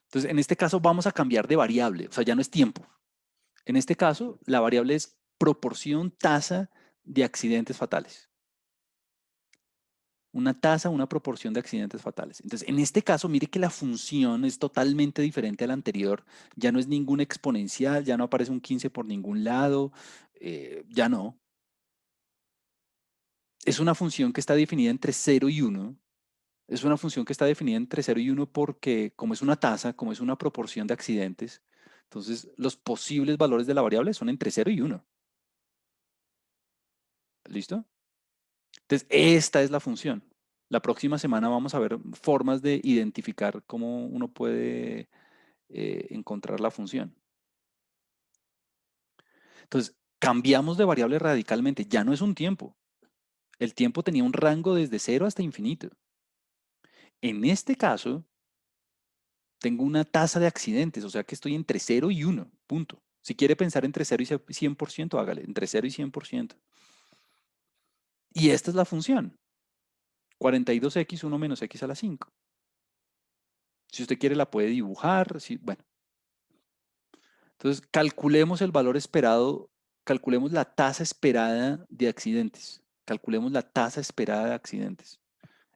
Entonces, en este caso vamos a cambiar de variable, o sea, ya no es tiempo. En este caso, la variable es proporción tasa de accidentes fatales. Una tasa, una proporción de accidentes fatales. Entonces, en este caso, mire que la función es totalmente diferente a la anterior. Ya no es ningún exponencial, ya no aparece un 15 por ningún lado, ya no. Es una función que está definida entre cero y uno. Es una función que está definida entre cero y uno porque como es una tasa, como es una proporción de accidentes, entonces los posibles valores de la variable son entre cero y uno. ¿Listo? Entonces, esta es la función. La próxima semana vamos a ver formas de identificar cómo uno puede encontrar la función. Entonces, cambiamos de variable radicalmente. Ya no es un tiempo. El tiempo tenía un rango desde cero hasta infinito. En este caso, tengo una tasa de accidentes, o sea que estoy entre cero y uno, punto. Si quiere pensar entre cero y 100%, hágale, entre cero y 100%. Y esta es la función, 42x, 1 menos x a la 5. Si usted quiere la puede dibujar, bueno. Entonces, calculemos el valor esperado, calculemos la tasa esperada de accidentes, calculemos la tasa esperada de accidentes,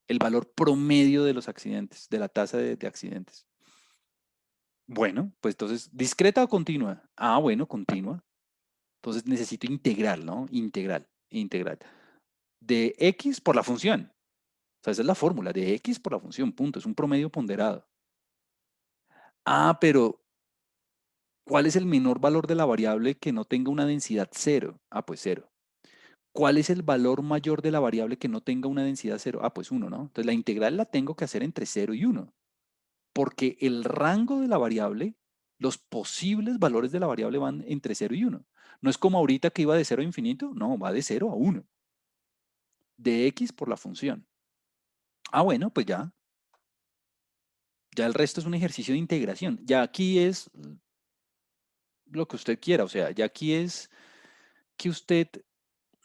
el valor promedio de los accidentes, de la tasa de accidentes. Bueno, pues entonces, ¿discreta o continua? Ah, bueno, continua. Entonces necesito integral, ¿no? Integral. De x por la función. O sea, esa es la fórmula, de x por la función, punto. Es un promedio ponderado. Ah, pero ¿cuál es el menor valor de la variable que no tenga una densidad cero? Ah, pues cero. ¿Cuál es el valor mayor de la variable que no tenga una densidad cero? Ah, pues uno, ¿no? Entonces la integral la tengo que hacer entre cero y uno, porque el rango de la variable, los posibles valores de la variable van entre cero y uno. No es como ahorita que iba de cero a infinito, no, va de cero a uno. De x por la función. Ah, bueno, pues ya el resto es un ejercicio de integración. Ya aquí es lo que usted quiera, o sea, ya aquí es que usted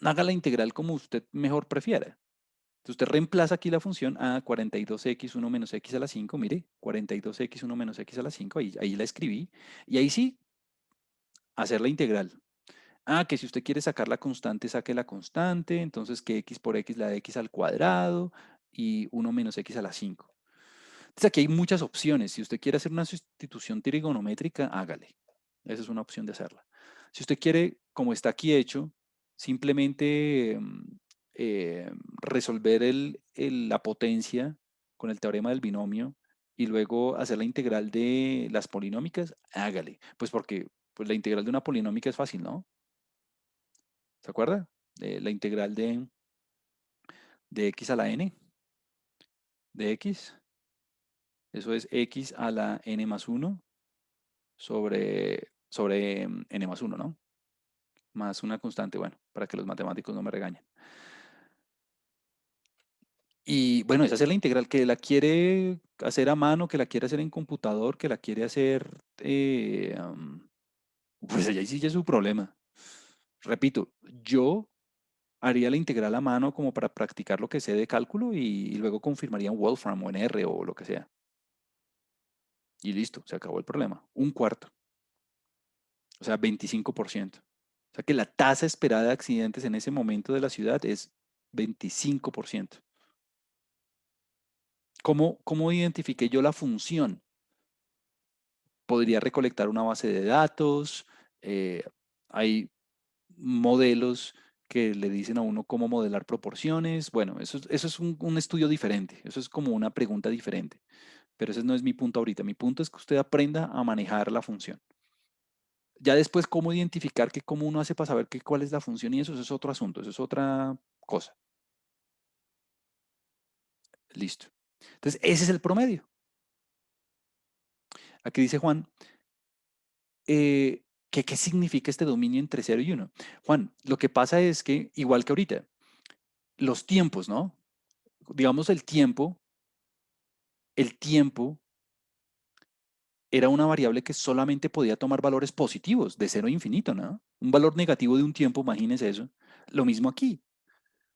haga la integral como usted mejor prefiera. Entonces usted reemplaza aquí la función a 42x 1 menos x a la 5, mire, 42x 1 menos x a la 5, ahí la escribí, y ahí sí, hacer la integral. Ah, que si usted quiere sacar la constante, saque la constante, entonces que x por x la de x al cuadrado y 1 menos x a la 5. Entonces aquí hay muchas opciones. Si usted quiere hacer una sustitución trigonométrica, hágale. Esa es una opción de hacerla. Si usted quiere, como está aquí hecho, simplemente resolver la potencia con el teorema del binomio y luego hacer la integral de las polinómicas, hágale. Pues porque pues la integral de una polinómica es fácil, ¿no? ¿Se acuerda? La integral de x a la n de x. Eso es x a la n más 1 sobre n más 1, ¿no? Más una constante, bueno, para que los matemáticos no me regañen. Y bueno, esa es la integral que la quiere hacer a mano, que la quiere hacer en computador, que la quiere hacer, pues allá sí ya es su problema. Repito, yo haría la integral a mano como para practicar lo que sé de cálculo y luego confirmaría en Wolfram o en R o lo que sea. Y listo, se acabó el problema. Un cuarto. o sea, 25%. O sea que la tasa esperada de accidentes en ese momento de la ciudad es 25%. ¿Cómo identifiqué yo la función? Podría recolectar una base de datos, eh, hay modelos que le dicen a uno cómo modelar proporciones. Bueno, eso es un estudio diferente, eso es como una pregunta diferente, pero ese no es mi punto ahorita. Mi punto es que usted aprenda a manejar la función. Ya después, cómo identificar que cómo uno hace para saber cuál es la función y eso es otro asunto, eso es otra cosa. Listo. Entonces, ese es el promedio. Aquí dice Juan, ¿qué significa este dominio entre cero y uno? Juan, lo que pasa es que, igual que ahorita, los tiempos, ¿no? Digamos el tiempo era una variable que solamente podía tomar valores positivos, de cero a infinito, ¿no? Un valor negativo de un tiempo, imagínense eso. Lo mismo aquí.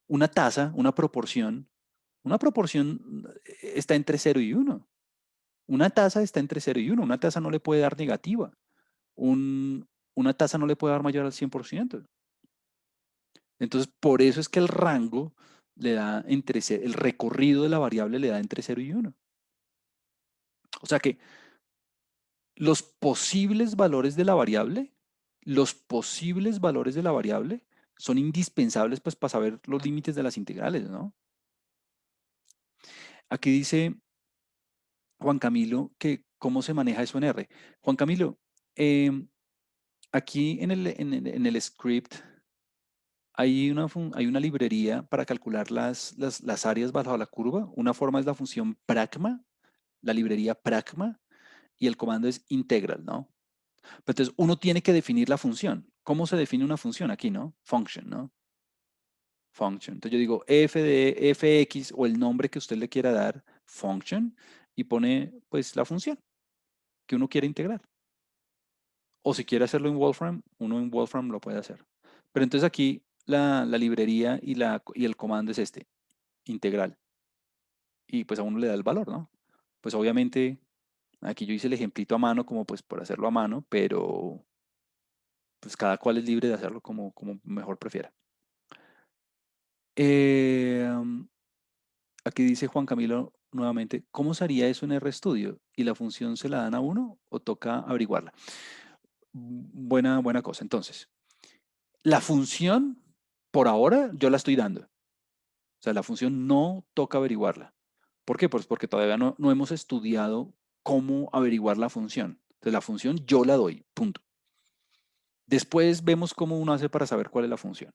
Una tasa, una proporción está entre cero y uno. Una tasa está entre cero y uno. Una tasa no le puede dar negativa. Una tasa no le puede dar mayor al 100%. Entonces, por eso es que el rango le da el recorrido de la variable le da entre cero y uno. O sea que los posibles valores de la variable, los posibles valores de la variable son indispensables pues para saber los límites de las integrales, ¿no? Aquí dice Juan Camilo que cómo se maneja eso en R. Juan Camilo, em, aquí en el script hay una librería para calcular las áreas bajo la curva. Una forma es la función pragma, la librería pragma, y el comando es integral, ¿no? Pero entonces uno tiene que definir la función. ¿Cómo se define una función aquí, no? Function, ¿no? Function. Entonces yo digo f de fx o el nombre que usted le quiera dar, function, y pone pues la función que uno quiere integrar. O si quiere hacerlo en Wolfram, uno en Wolfram lo puede hacer. Pero entonces aquí la librería y el comando es este, integral. Y pues a uno le da el valor, ¿no? Pues obviamente aquí yo hice el ejemplito a mano como pues por hacerlo a mano, pero pues cada cual es libre de hacerlo como mejor prefiera. Eh, Aquí dice Juan Camilo nuevamente, ¿cómo se haría eso en RStudio? ¿Y la función se la dan a uno o toca averiguarla? Buena cosa. Entonces, la función, por ahora, yo la estoy dando. O sea, la función no toca averiguarla. ¿Por qué? Pues porque todavía no hemos estudiado cómo averiguar la función. Entonces, la función yo la doy, punto. Después vemos cómo uno hace para saber cuál es la función.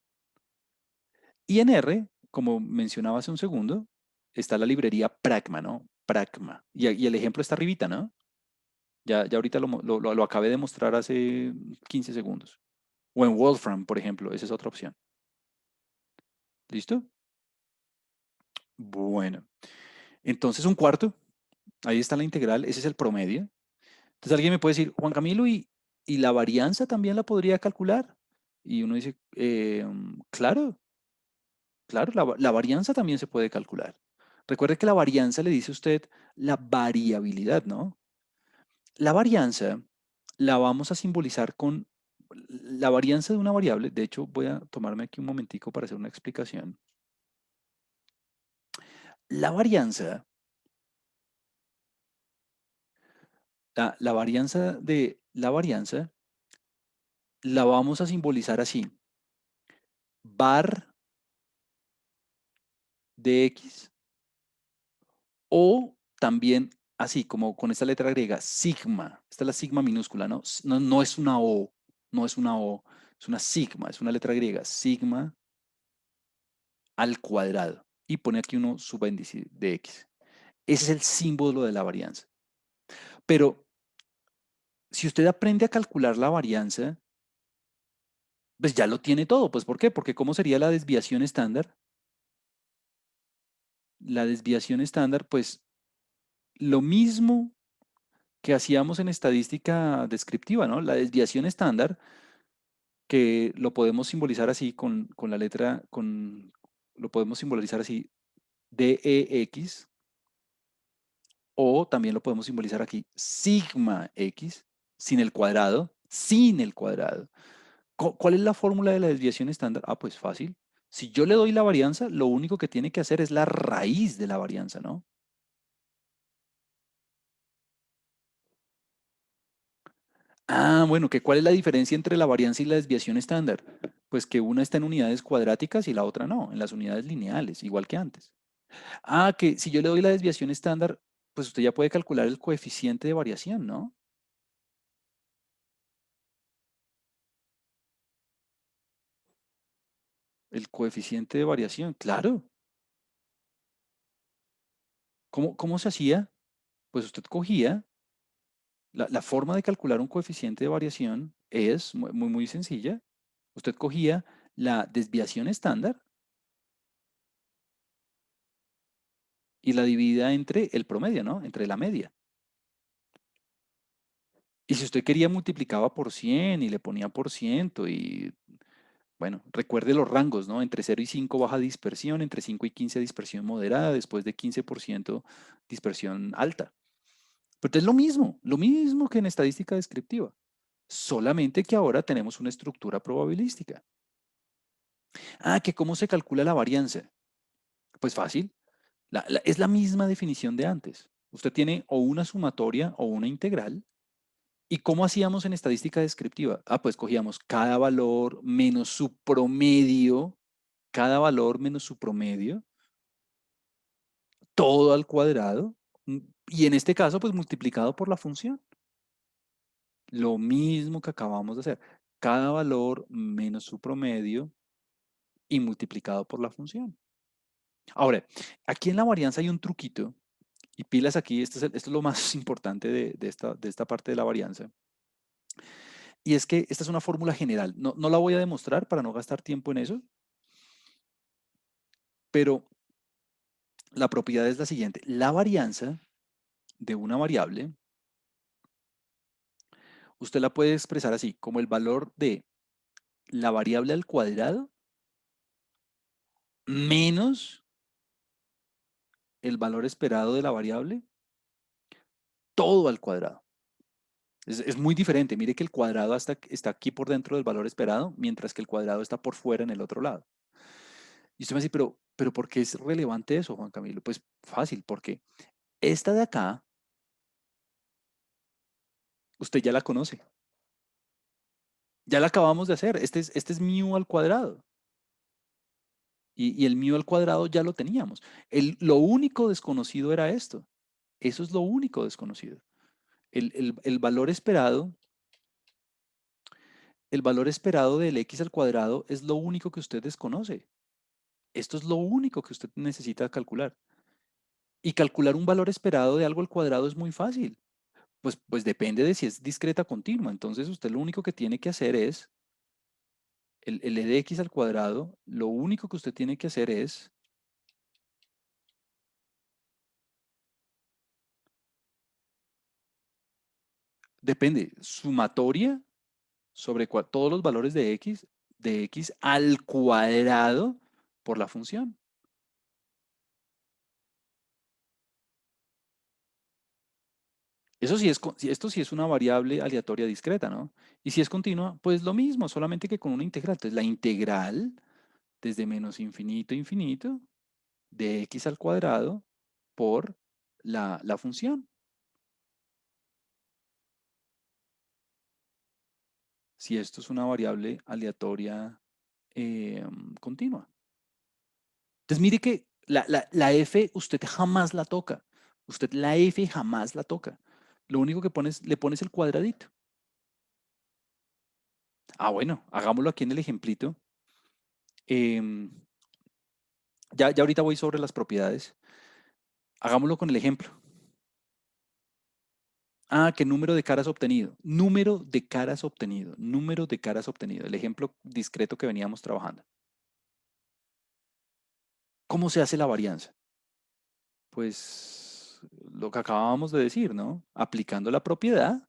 Y en R, como mencionaba hace un segundo, está la librería Pragma, ¿no? Pragma. Y el ejemplo está arribita, ¿no? Ya ahorita lo acabé de mostrar hace 15 segundos. O en Wolfram, por ejemplo, esa es otra opción. ¿Listo? Bueno, entonces un cuarto, ahí está la integral, ese es el promedio. Entonces alguien me puede decir, Juan Camilo, ¿y la varianza también la podría calcular? Y uno dice, claro, claro, la varianza también se puede calcular. Recuerde que la varianza le dice a usted la variabilidad, ¿no? La varianza la vamos a simbolizar con la varianza de una variable. De hecho, voy a tomarme aquí un momentico para hacer una explicación. La varianza, la varianza de la varianza la vamos a simbolizar así. Var de x o también así como con esta letra griega, sigma. Esta es la sigma minúscula, ¿no? No es una O, no es una O, es una sigma, es una letra griega, sigma al cuadrado. Y pone aquí uno subíndice de x. Ese es el símbolo de la varianza. Pero si usted aprende a calcular la varianza, pues ya lo tiene todo. Pues ¿por qué? Porque ¿cómo sería la desviación estándar? La desviación estándar, pues lo mismo que hacíamos en estadística descriptiva, ¿no? La desviación estándar, que lo podemos simbolizar así con la letra, lo podemos simbolizar así, DEX, o también lo podemos simbolizar aquí, sigma X, sin el cuadrado, sin el cuadrado. ¿Cuál es la fórmula de la desviación estándar? Ah, pues fácil. Si yo le doy la varianza, lo único que tiene que hacer es la raíz de la varianza, ¿no? Ah, bueno, ¿cuál es la diferencia entre la varianza y la desviación estándar? Pues que una está en unidades cuadráticas y la otra no, en las unidades lineales, igual que antes. Ah, que si yo le doy la desviación estándar, pues usted ya puede calcular el coeficiente de variación, ¿no? El coeficiente de variación, claro. ¿Cómo se hacía? Pues usted cogía, la forma de calcular un coeficiente de variación es muy sencilla. Usted cogía la desviación estándar y la dividía entre el promedio, ¿no? Entre la media. Y si usted quería, multiplicaba por 100 y le ponía por ciento y, bueno, recuerde los rangos, ¿no? Entre 0 y 5 baja dispersión, entre 5 y 15 dispersión moderada, después de 15% dispersión alta. Pero es lo mismo que en estadística descriptiva, solamente que ahora tenemos una estructura probabilística. Ah, que cómo se calcula la varianza. Pues fácil, es la misma definición de antes. Usted tiene o una sumatoria o una integral. ¿Y cómo hacíamos en estadística descriptiva? Ah, pues cogíamos cada valor menos su promedio, cada valor menos su promedio, todo al cuadrado, y en este caso, pues multiplicado por la función. Lo mismo que acabamos de hacer. Cada valor menos su promedio y multiplicado por la función. Ahora, aquí en la varianza hay un truquito, y pilas aquí, esto es lo más importante de esta parte de la varianza, y es que esta es una fórmula general. No la voy a demostrar para no gastar tiempo en eso, pero la propiedad es la siguiente. La varianza de una variable, usted la puede expresar así, como el valor de la variable al cuadrado menos el valor esperado de la variable, todo al cuadrado. Es muy diferente. Mire que el cuadrado está aquí por dentro del valor esperado, mientras que el cuadrado está por fuera en el otro lado. Y usted me dice, pero ¿por qué es relevante eso, Juan Camilo? Pues fácil, porque esta de acá, usted ya la conoce. Ya la acabamos de hacer. Este es mu al cuadrado. Y el mu al cuadrado ya lo teníamos. Lo único desconocido era esto. Eso es lo único desconocido. El valor esperado, el valor esperado del x al cuadrado es lo único que usted desconoce. Esto es lo único que usted necesita calcular. Y calcular un valor esperado de algo al cuadrado es muy fácil. Pues depende de si es discreta o continua. Entonces usted lo único que tiene que hacer es, el e de x al cuadrado, lo único que usted tiene que hacer es, depende, sumatoria sobre todos los valores de x al cuadrado por la función. Eso sí esto sí es una variable aleatoria discreta, ¿no? Y si es continua, pues lo mismo, solamente que con una integral. Entonces la integral desde menos infinito a infinito de x al cuadrado por la función, si esto es una variable aleatoria continua. Entonces mire que la f usted jamás la toca. Usted la f jamás la toca. Lo único que le pones el cuadradito. Ah, bueno, hagámoslo aquí en el ejemplito. Em, ya ahorita voy sobre las propiedades. Hagámoslo con el ejemplo. Ah, ¿qué número de caras obtenido? Número de caras obtenido. Número de caras obtenido. El ejemplo discreto que veníamos trabajando. ¿Cómo se hace la varianza? Pues lo que acabábamos de decir, ¿no? Aplicando la propiedad.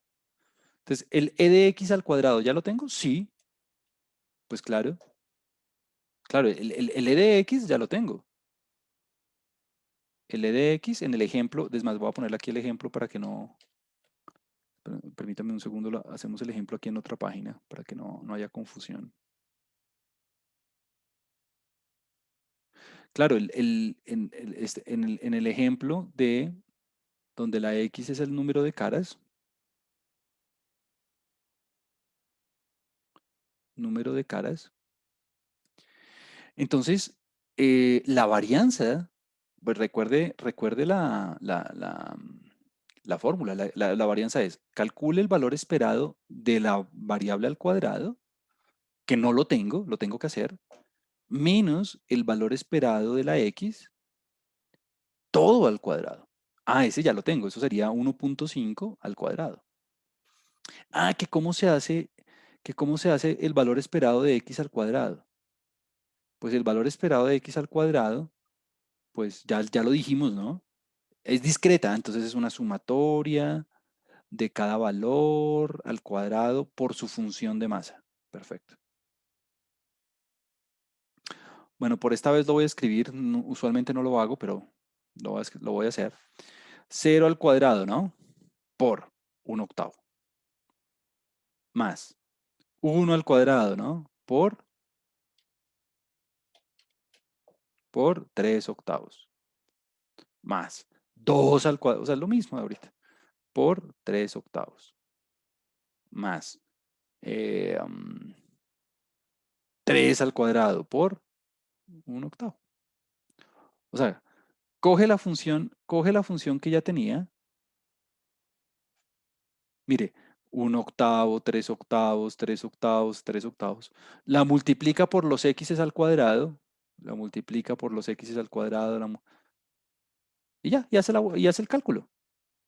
Entonces, ¿el e de x al cuadrado ya lo tengo? Sí, pues claro. Claro, el e de x ya lo tengo. El e de x en el ejemplo, es más, voy a ponerle aquí el ejemplo para que no... Permítame un segundo, hacemos el ejemplo aquí en otra página para que no haya confusión. Claro, en el ejemplo de donde la X es el número de caras, número de caras, entonces la varianza, pues recuerde la fórmula, la varianza es, calcule el valor esperado de la variable al cuadrado, que no lo tengo que hacer, menos el valor esperado de la X, todo al cuadrado. Ah, ese ya lo tengo, eso sería 1.5 al cuadrado. Ah, que cómo se hace el valor esperado de X al cuadrado. Pues el valor esperado de X al cuadrado, pues ya lo dijimos, ¿no? Es discreta, entonces es una sumatoria de cada valor al cuadrado por su función de masa. Perfecto. Bueno, por esta vez lo voy a escribir, usualmente no lo hago, pero lo voy a hacer. 0 al cuadrado, ¿no? Por 1/8. Más 1 al cuadrado, ¿no? Por 3/8. Más 2 al cuadrado, o sea, es lo mismo de ahorita. Por 3/8. Más 3 al cuadrado por 1/8. O sea, coge la función que ya tenía. Mire, 1/8, 3/8, 3/8, 3/8. La multiplica por los x al cuadrado. La multiplica por los x al cuadrado. Y ya, y hace el cálculo.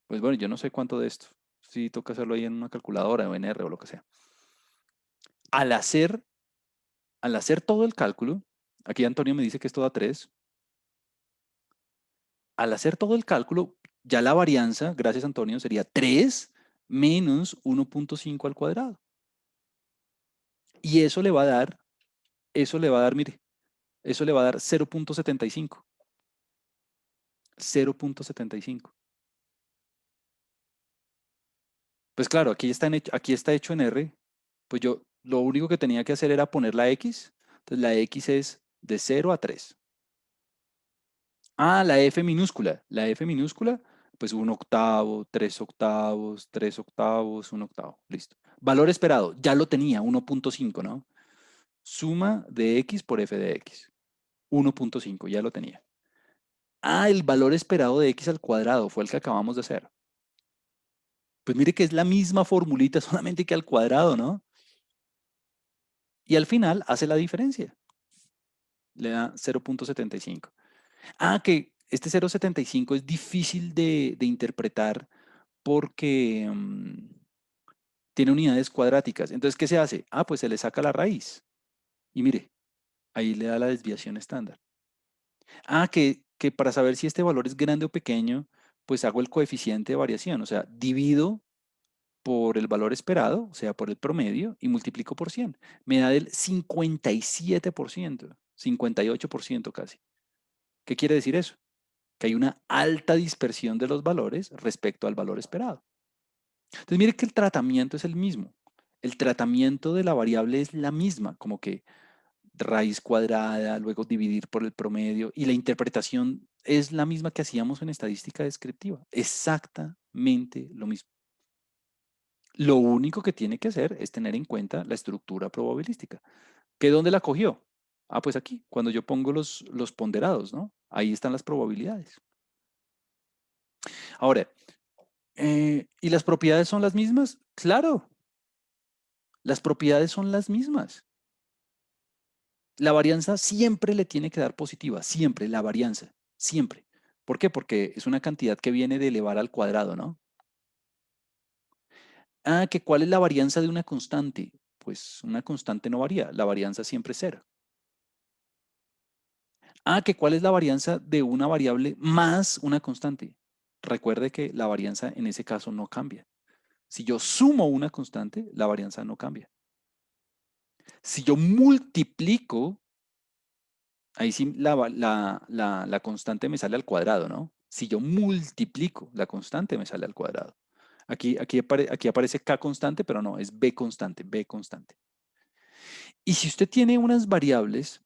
Pues bueno, yo no sé cuánto de esto. Si toca hacerlo ahí en una calculadora o en R o lo que sea. Al hacer, al hacer todo el cálculo, aquí Antonio me dice que esto da 3. Al hacer todo el cálculo, ya la varianza, gracias Antonio, sería 3 menos 1.5 al cuadrado. Y eso le va a dar, mire, eso le va a dar 0.75. 0.75. Pues claro, aquí está hecho en R. Pues yo lo único que tenía que hacer era poner la X. Entonces la X es de 0 a 3. Ah, la F minúscula. La F minúscula, pues 1/8, 3/8, 3/8, 1/8. Listo. Valor esperado, ya lo tenía, 1.5, ¿no? Suma de X por F de X. 1.5, ya lo tenía. Ah, el valor esperado de X al cuadrado fue el que acabamos de hacer. Pues mire que es la misma formulita, solamente que al cuadrado, ¿no? Y al final hace la diferencia. Le da 0.75. Ah, que este 0.75 es difícil de interpretar porque tiene unidades cuadráticas. Entonces, ¿qué se hace? Ah, pues se le saca la raíz. Y mire, ahí le da la desviación estándar. Ah, que para saber si este valor es grande o pequeño, pues hago el coeficiente de variación. O sea, divido por el valor esperado, o sea, por el promedio, y multiplico por 100. Me da el 57%, 58% casi. ¿Qué quiere decir eso? Que hay una alta dispersión de los valores respecto al valor esperado. Entonces, mire que el tratamiento es el mismo. El tratamiento de la variable es la misma, como que raíz cuadrada, luego dividir por el promedio, y la interpretación es la misma que hacíamos en estadística descriptiva. Exactamente lo mismo. Lo único que tiene que hacer es tener en cuenta la estructura probabilística. ¿Que dónde la cogió? Ah, pues aquí, cuando yo pongo los ponderados, ¿no? Ahí están las probabilidades. Ahora, ¿y las propiedades son las mismas? Claro, las propiedades son las mismas. La varianza siempre le tiene que dar positiva, siempre, la varianza, siempre. ¿Por qué? Porque es una cantidad que viene de elevar al cuadrado, ¿no? Ah, que ¿cuál es la varianza de una constante? Pues una constante no varía, la varianza siempre es cero. Ah, que ¿cuál es la varianza de una variable más una constante? Recuerde que la varianza en ese caso no cambia. Si yo sumo una constante, la varianza no cambia. Si yo multiplico, ahí sí la constante me sale al cuadrado, ¿no? Si yo multiplico, la constante me sale al cuadrado. Aquí aparece K constante, pero no, es B constante, B constante. Y si usted tiene unas variables,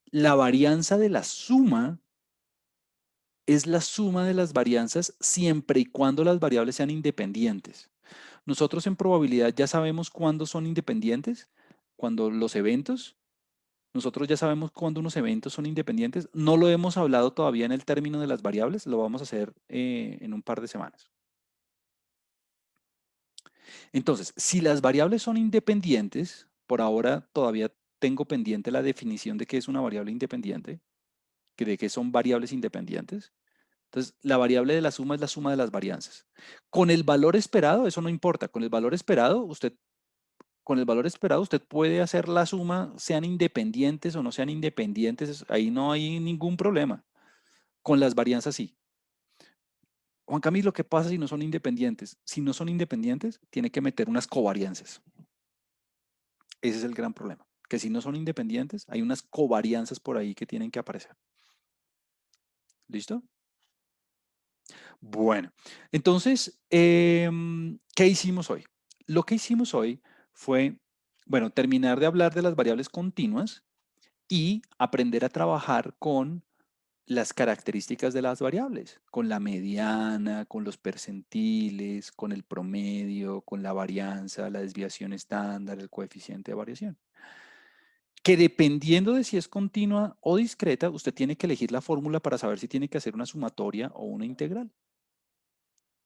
la varianza de la suma es la suma de las varianzas siempre y cuando las variables sean independientes. Nosotros en probabilidad ya sabemos cuándo son independientes, cuando los eventos, nosotros ya sabemos cuándo unos eventos son independientes. No lo hemos hablado todavía en el término de las variables, lo vamos a hacer en un par de semanas. Entonces, si las variables son independientes, por ahora todavía tengo pendiente la definición de qué es una variable independiente, que de qué son variables independientes. Entonces, la variable de la suma es la suma de las varianzas. Con el valor esperado, eso no importa. Con el valor esperado, usted puede hacer la suma, sean independientes o no sean independientes. Ahí no hay ningún problema. Con las varianzas sí. Juan Camilo, ¿qué pasa si no son independientes? Si no son independientes, tiene que meter unas covarianzas. Ese es el gran problema. Que si no son independientes, hay unas covarianzas por ahí que tienen que aparecer. ¿Listo? Bueno, entonces, ¿qué hicimos hoy? Lo que hicimos hoy fue, bueno, terminar de hablar de las variables continuas y aprender a trabajar con las características de las variables, con la mediana, con los percentiles, con el promedio, con la varianza, la desviación estándar, el coeficiente de variación. Que dependiendo de si es continua o discreta, usted tiene que elegir la fórmula para saber si tiene que hacer una sumatoria o una integral.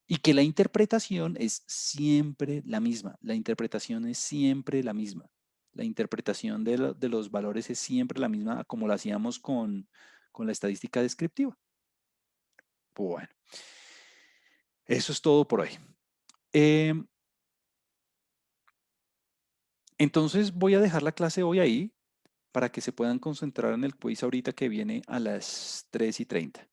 Y que la interpretación es siempre la misma. La interpretación es siempre la misma. La interpretación de los valores es siempre la misma como la hacíamos con la estadística descriptiva. Bueno, eso es todo por hoy. Em, entonces voy a dejar la clase hoy ahí para que se puedan concentrar en el quiz ahorita que viene a las 3:30.